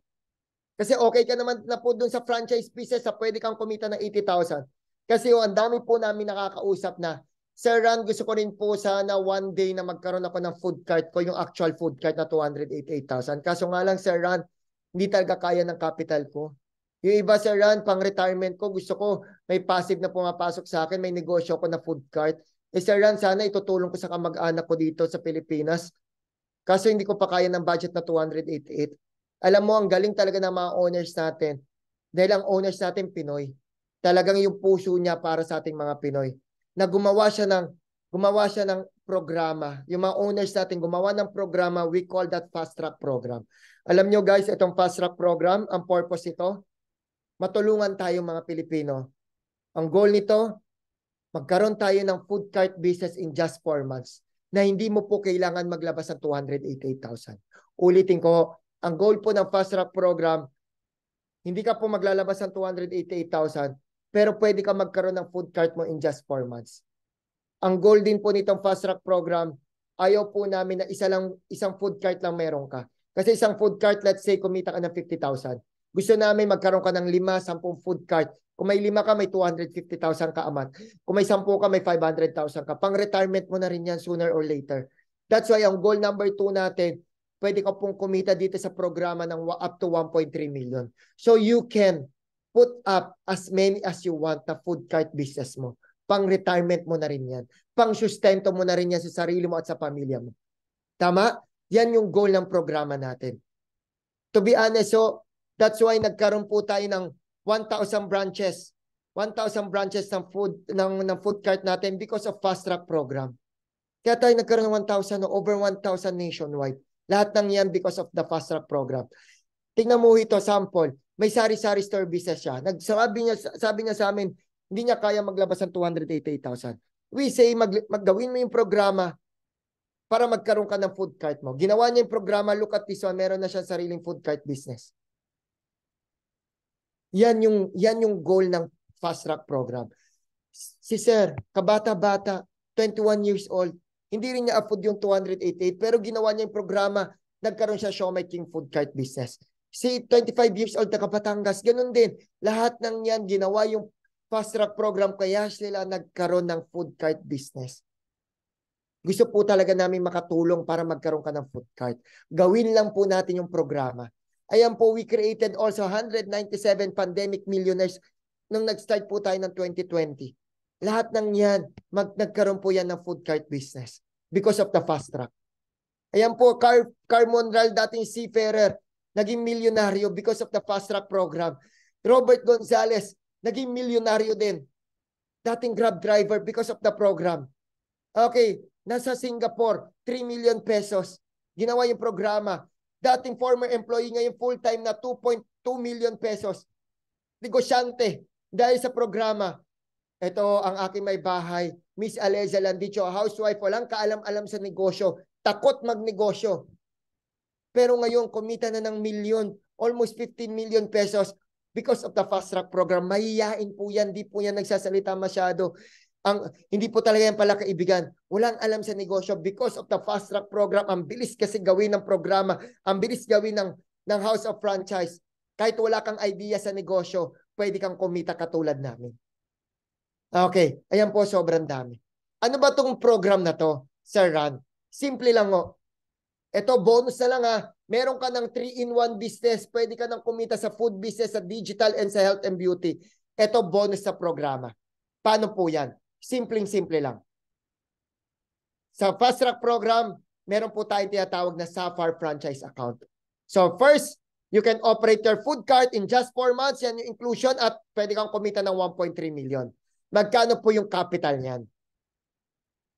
Kasi okay ka naman na po dun sa franchise business sa pwede kang kumita ng 80,000. Kasi ang dami po namin nakakausap na, Sir Ran, gusto ko rin po sana one day na magkaroon ako ng food cart ko, yung actual food cart na 288,000. Kaso nga lang, Sir Ran, hindi talaga kaya ng capital ko. Yung iba, Sir Ran, pang retirement ko, gusto ko may passive na pumapasok sa akin, may negosyo ko na food cart. Sir Ran, sana itutulong ko sa kamag-anak ko dito sa Pilipinas. Kaso hindi ko pa kaya ng budget na 288. Alam mo, ang galing talaga ng mga owners natin. Dahil ang owners natin, Pinoy. Talagang yung puso niya para sa ating mga Pinoy. Na gumawa siya ng programa. Yung mga owners natin gumawa ng programa, we call that fast track program. Alam nyo guys, itong fast track program, ang purpose ito, matulungan tayo mga Pilipino. Ang goal nito, magkaroon tayo ng food cart business in just 4 months na hindi mo po kailangan maglabas ng 288,000. Ulitin ko, ang goal po ng fast track program, hindi ka po maglalabas ng 288,000, pero pwede ka magkaroon ng food cart mo in just 4 months. Ang goal din po nitong fast track program, ayaw po namin na isang food cart lang meron ka. Kasi isang food cart, let's say, kumita ka ng 50,000. Gusto namin magkaroon ka ng 5-10 food cart. Kung may 5 ka, may 250,000 ka amat. Kung may 10 ka, may 500,000 ka. Pang-retirement mo na rin yan sooner or later. That's why ang goal number 2 natin, pwede ka pong kumita dito sa programa ng up to 1.3 million. So you can put up as many as you want na food cart business mo. Pang-retirement mo na rin yan. Pang-sustento mo na rin yan sa sarili mo at sa pamilya mo. Tama? Yan yung goal ng programa natin. To be honest, so that's why nagkaroon po tayo ng 1,000 branches. 1,000 branches ng food cart natin because of fast track program. Kaya tayo nagkaroon ng 1,000 o over 1,000 nationwide. Lahat ng yan because of the fast track program. Tingnan mo ito, sample. May sari-sari store business siya. Sabi niya sa amin, hindi niya kaya maglabas ng 288,000. We say, maggawin mo yung programa para magkaroon ka ng food cart mo. Ginawa niya yung programa, look at this one, meron na siyang sariling food cart business. Yan yung goal ng Fast Track program. Si Sir, kabata-bata, 21 years old, hindi rin niya afford yung 288, pero ginawa niya yung programa, nagkaroon siya Siomai King food cart business. Si 25 years old na Batangas, ganun din. Lahat ng yan, ginawa yung Fast Track program, kaya sila nagkaroon ng food cart business. Gusto po talaga namin makatulong para magkaroon ka ng food cart. Gawin lang po natin yung programa. Ayan po, we created also 197 pandemic millionaires nung nag-start po tayo ng 2020. Lahat ng yan, nagkaroon po yan ng food cart business because of the Fast Track. Ayan po, Car Monreal, dating seafarer, naging milyonaryo because of the Fast Track program. Robert Gonzalez, naging milyonaryo din. Dating Grab driver because of the program. Okay, nasa Singapore, 3 million pesos. Ginawa yung programa. Dating former employee, ngayon full-time na 2.2 million pesos. Negosyante, dahil sa programa. Ito ang aking may bahay, Miss Aleza Landicho, housewife, walang kaalam-alam sa negosyo, takot magnegosyo. Pero ngayon, kumita na ng milyon, almost 15 million pesos because of the Fast Track program. Mahihain po yan, di po yan nagsasalita masyado. Hindi po talaga yan pala kaibigan. Walang alam sa negosyo because of the Fast Track program. Ang bilis kasi gawin ng programa. Ang bilis gawin ng House of Franchise. Kahit wala kang idea sa negosyo, pwede kang kumita katulad namin. Okay, ayan po, sobrang dami. Ano ba itong program na to, Sir Ran? Simple lang o. Ito, bonus na lang ha. Meron ka ng 3-in-1 business. Pwede ka nang kumita sa food business, sa digital, and sa health and beauty. Ito, bonus sa programa. Paano po yan? Simpleng-simple lang. Sa Fast Track program, meron po tayong tinatawag na Sapphire Franchise Account. So first, you can operate your food cart in just 4 months. Yan yung inclusion at pwede kang kumita ng 1.3 million. Magkano po yung capital niyan?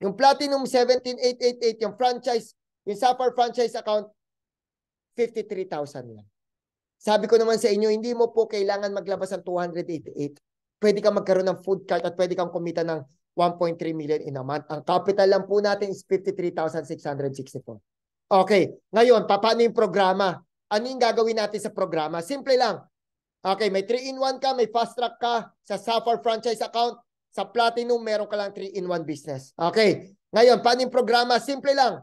Yung Platinum 17,888, yung franchise, yung Sapphire Franchise Account, 53,000 lang. Sabi ko naman sa inyo, hindi mo po kailangan maglabas ng 288. Pwede kang magkaroon ng food cart at pwede kang kumita ng 1.3 million in a month. Ang capital lang po natin is 53,664. Okay, ngayon, paano yung programa? Ano yung gagawin natin sa programa? Simple lang. Okay, may 3-in-1 ka, may Fast Track ka, sa Sapphire Franchise Account, sa Platinum, meron ka lang 3-in-1 business. Okay, ngayon, paano yung programa? Simple lang.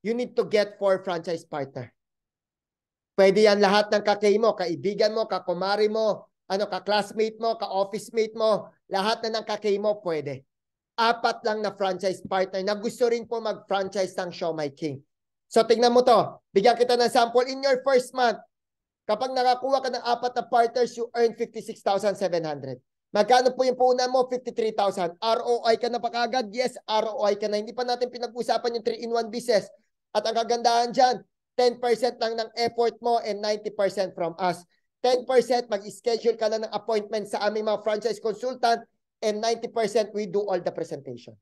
You need to get 4 franchise partner. Pwede yan lahat ng kakay mo, kaibigan mo, kakumari mo, ka-classmate mo, ka-office mate mo, lahat na ng kakay mo, pwede. 4 lang na franchise partner na gusto rin po mag-franchise ng Siomai King. So, tingnan mo to. Bigyan kita ng sample. In your first month, kapag nakakuha ka ng 4 na partners, you earn 56,700. Magkano po yung puhunan mo? 53,000. ROI ka na pa kagad? Yes, ROI ka na. Hindi pa natin pinag-usapan yung 3-in-1 business. At ang kagandahan dyan, 10% lang ng effort mo and 90% from us. 10% mag-schedule ka na ng appointment sa aming mga franchise consultant and 90% we do all the presentation.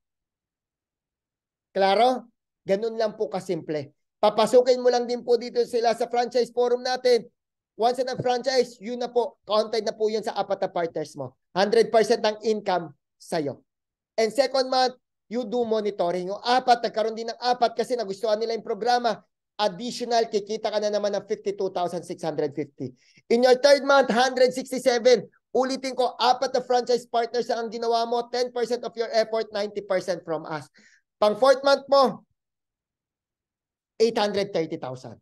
Klaro? Ganun lang po kasimple. Papasukin mo lang din po dito sila sa franchise forum natin. Once na franchise, yun na po, counted na po yun sa 4 na partners mo. 100% ng income sa'yo. And second month, you do monitoring. Yung 4, nagkaroon din ng 4 kasi nagustuhan nila yung programa. Additional, kikita ka na naman ng 52,650. In your third month, 167. Ulitin ko, 4 na franchise partners ang ginawa mo. 10% of your effort, 90% from us. Pang fourth month mo, 830,000.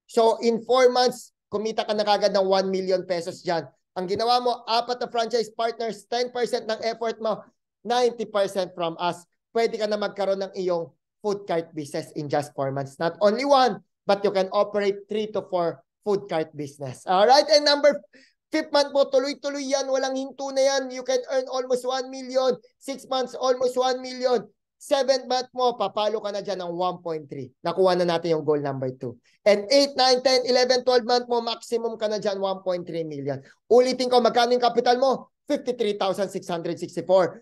So, in 4 months, kumita ka na kagad ng 1 million pesos dyan. Ang ginawa mo, 4 na franchise partners, 10% ng effort mo, 90% from us. Pwede ka na magkaroon ng iyong food cart business in just 4 months. Not only 1, but you can operate 3 to 4 food cart business. Alright, and number 5th month mo, tuloy-tuloy yan, walang hinto na yan. You can earn almost 1 million. 6 months, almost 1 million. 7th month mo, papalo ka na dyan ng 1.3. Nakuha na natin yung goal number 2. And 8, 9, 10, 11, 12 month mo, maximum ka na dyan 1.3 million. Ulitin ko, magkano yung capital mo? 53,664.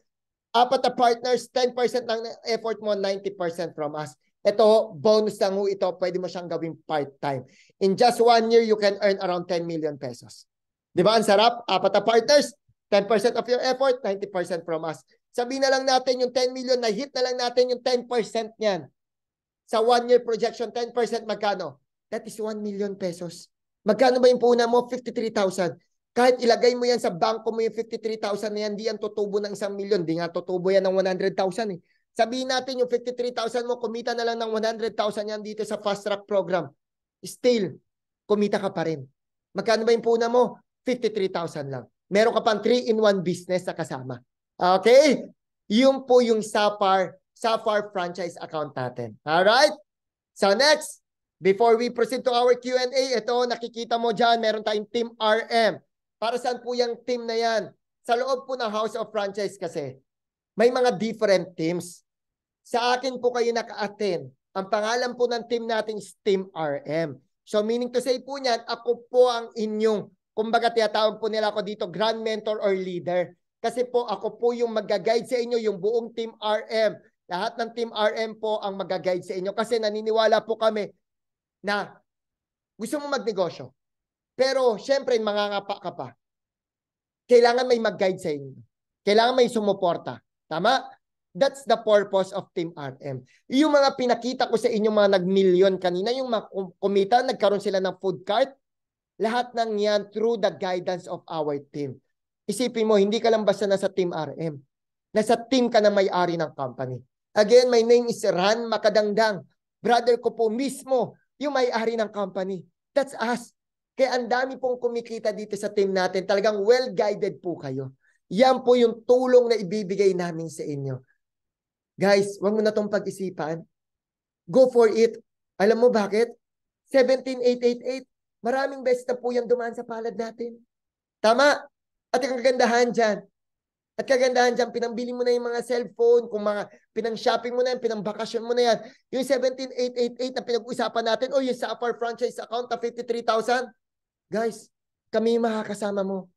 4 na partners, 10% ng effort mo, 90% from us. Ito, bonus lang ho ito. Pwede mo siyang gawing part-time. In just 1 year, you can earn around 10 million pesos. Di ba? Ang sarap. 4 na partners, 10% of your effort, 90% from us. Sabihin na lang natin yung 10 million, na hit na lang natin yung 10% niyan. Sa 1-year projection, 10% magkano? That is 1 million pesos. Magkano ba yung puna mo? 53,000. Kahit ilagay mo yan sa bangko mo yung 53,000 na yan, di yan tutubo ng 1 million. Di nga tutubo yan ng 100,000 eh. Sabihin natin yung 53,000 mo, kumita na lang ng 100,000 yan dito sa fast track program. Still, kumita ka pa rin. Magkano ba yung puna mo? 53,000 lang. Meron ka pang 3-in-1 business na kasama. Okay? Yun po yung Sapphire franchise account natin. Alright? So next, before we proceed to our Q&A, ito nakikita mo dyan, meron tayong Team RM. Para saan po yung team na yan? Sa loob po ng House of Franchise kasi, may mga different teams. Sa akin po kayo naka-attend. Ang pangalan po ng team natin is Team RM. So meaning to say po niyan, ako po ang inyong, kumbaga tiyatawag po nila ako dito, grand mentor or leader. Kasi po ako po yung mag-guide sa inyo, yung buong Team RM. Lahat ng Team RM po ang mag-guide sa inyo kasi naniniwala po kami na gusto mo magnegosyo. Pero syempre mangangapa ka pa. Kailangan may mag-guide sa inyo. Kailangan may sumuporta. Tama? That's the purpose of Team RM. Yung mga pinakita ko sa inyo mga nag-million kanina, yung mga kumita, nagkaroon sila ng food cart, lahat ng yan through the guidance of our team. Isipin mo, hindi ka lang basta nasa Team RM. Nasa team ka na may-ari ng company. Again, my name is Ran Makadangdang. Brother ko po mismo yung may-ari ng company. That's us. Kaya ang dami pong kumikita dito sa team natin. Talagang well-guided po kayo. Yan po yung tulong na ibibigay namin sa inyo. Guys, wag mo na itong pag-isipan. Go for it. Alam mo bakit? 17,888. Maraming beses na po yan dumaan sa palad natin. Tama? At ang kagandahan dyan, pinambili mo na yung mga cellphone, kung mga pinang-shopping mo na yan, pinang-bakasyon mo na yan. Yung 17,888 na pinag-usapan natin, o yung Sapphire franchise account na 53,000, guys, kami yung makakasama mo.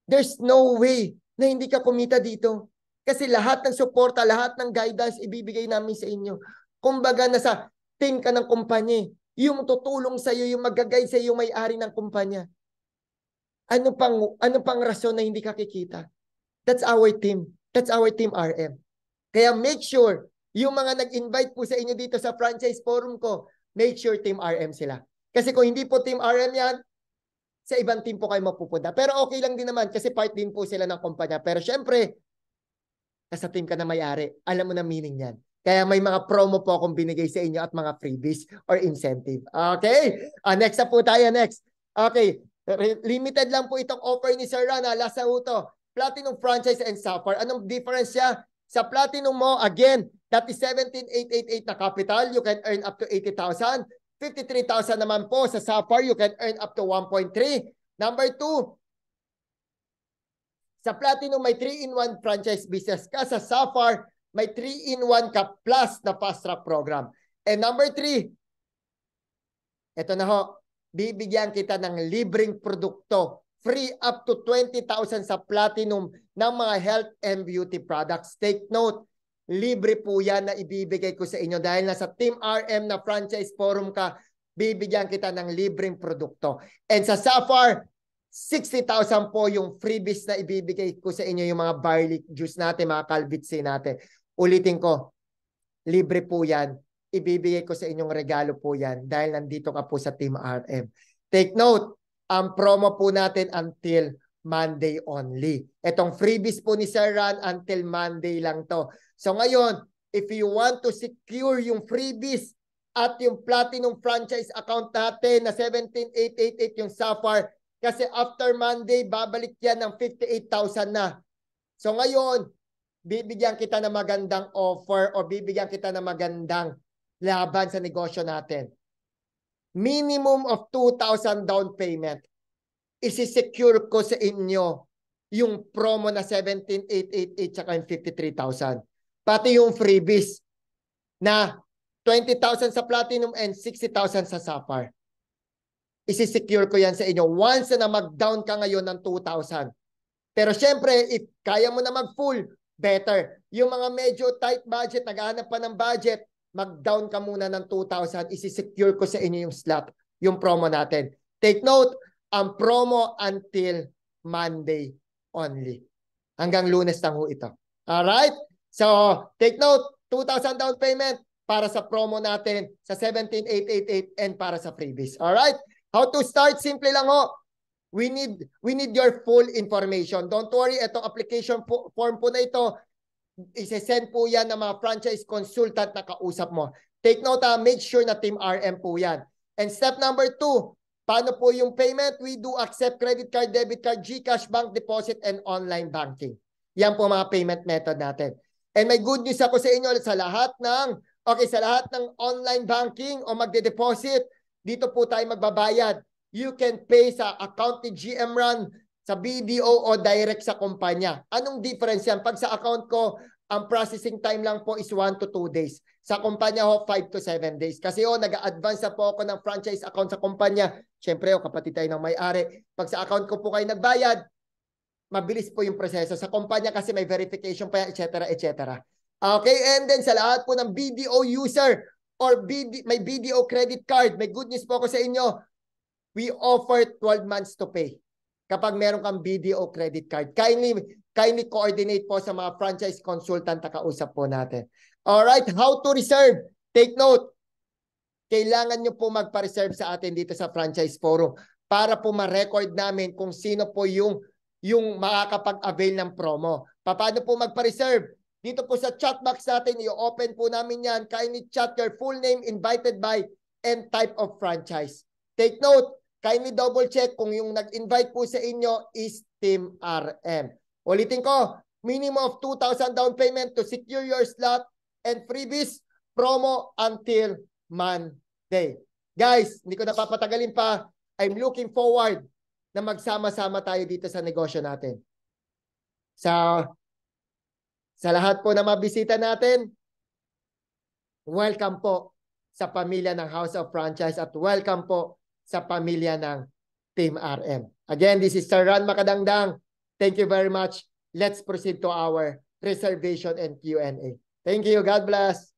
There's no way na hindi ka kumita dito. Kasi lahat ng suporta, lahat ng guidance, ibibigay namin sa inyo. Kumbaga, nasa team ka ng kumpanya. Yung tutulong sa iyo, yung mag-guide sa iyo, yung may-ari ng kumpanya. Ano pang rason na hindi ka kikita? That's our team. That's our Team RM. Kaya make sure, yung mga nag-invite po sa inyo dito sa franchise forum ko, make sure Team RM sila. Kasi kung hindi po Team RM yan, sa ibang team po kayo mapupunta. Pero okay lang din naman kasi part din po sila ng kumpanya. Pero syempre, nasa team ka na may-ari. Alam mo na meaning yan. Kaya may mga promo po akong binigay sa inyo at mga freebies or incentive. Okay? Next na po tayo. Next. Okay. Limited lang po itong offer ni Sir Ran. Last na po ito. Platinum franchise and Sapphire. Anong difference siya? Sa Platinum mo, again, that is 17,888 na capital. You can earn up to 80,000. 53,000 naman po sa Sapphire. You can earn up to 1.3. Number 2, sa Platinum may 3-in-1 franchise business ka. Sa Sapphire, may 3-in-1 ka plus na fast track program. And number 3, ito na ho, bibigyan kita ng libreng produkto. Free up to 20,000 sa Platinum ng mga health and beauty products. Take note, libre po yan na ibibigay ko sa inyo dahil nasa Team RM na franchise forum ka, bibigyan kita ng libreng produkto. And sa Sapphire, 60,000 po yung freebies na ibibigay ko sa inyo, yung mga barley juice natin, mga calvitsi natin. Ulitin ko, libre po yan. Ibibigay ko sa inyong regalo po yan dahil nandito ka po sa Team RM. Take note, ang promo po natin until Monday only. Itong freebies po ni Sir Ran until Monday lang to. So ngayon, if you want to secure yung freebies at yung Platinum franchise account natin na 17,888 yung Sapphire, kasi after Monday, babalik yan ng 58,000 na. So ngayon, bibigyan kita ng magandang offer o bibigyan kita ng magandang laban sa negosyo natin. Minimum of 2,000 down payment. Isi-secure ko sa inyo yung promo na 17,888 tsaka yung 53,000. Pati yung freebies na 20,000 sa Platinum and 60,000 sa Sapphire. Isi-secure ko yan sa inyo once na mag-down ka ngayon ng 2,000. Pero syempre, if kaya mo na mag-full, better. Yung mga medyo tight budget, naghahanap pa ng budget, mag-down ka muna ng 2,000, isi-secure ko sa inyo yung slot, yung promo natin. Take note, ang promo until Monday only. Hanggang Lunes lang ho ito. Alright? So, take note, 2,000 down payment para sa promo natin sa 17,888 and para sa freebies. Alright? How to start? Simple lang ho. We need your full information. Don't worry, itong application form po na ito, isi-send po yan ng mga franchise consultant na kausap mo. Take note, make sure na Team RM po yan. And step number 2, paano po yung payment? We do accept credit card, debit card, GCash, bank deposit, and online banking. Yan po mga payment method natin. And may good news ako sa inyo sa lahat ng online banking o magde-deposit, dito po tayo magbabayad. You can pay sa account ni GMRun, sa BDO o direct sa kumpanya. Anong difference yan? Pag sa account ko, ang processing time lang po is 1 to 2 days. Sa kumpanya ho, 5 to 7 days. Kasi nag-advance na po ako ng franchise account sa kumpanya. Siyempre, kapatid tayo ng may-ari. Pag sa account ko po kayo nagbayad, mabilis po yung proseso. Sa kumpanya kasi may verification pa, etc. etc. Okay, and then sa lahat po ng BDO user or may BDO credit card, may good news po ako sa inyo. We offer 12 months to pay kapag meron kang BDO credit card. Kindly coordinate po sa mga franchise consultant na kausap po natin. Alright, how to reserve? Take note, kailangan nyo po magpa-reserve sa atin dito sa Franchise Forum para po ma-record namin kung sino po yung makakapag-avail ng promo. Paano po magpa-reserve? Dito po sa chat box natin, i-open po namin yan. Kindly chat your full name, invited by, and type of franchise. Take note, kindly double check kung yung nag-invite po sa inyo is Team RM. Ulitin ko, minimum of 2,000 down payment to secure your slot and freebies promo until Monday. Guys, hindi ko napapatagalin pa. I'm looking forward na magsama-sama tayo dito sa negosyo natin. Sa lahat po na mabisita natin, welcome po sa pamilya ng House of Franchise at welcome po sa pamilya ng Team RM. Again, this is Sir Ran Makadangdang. Thank you very much. Let's proceed to our reservation and Q&A. Thank you. God bless.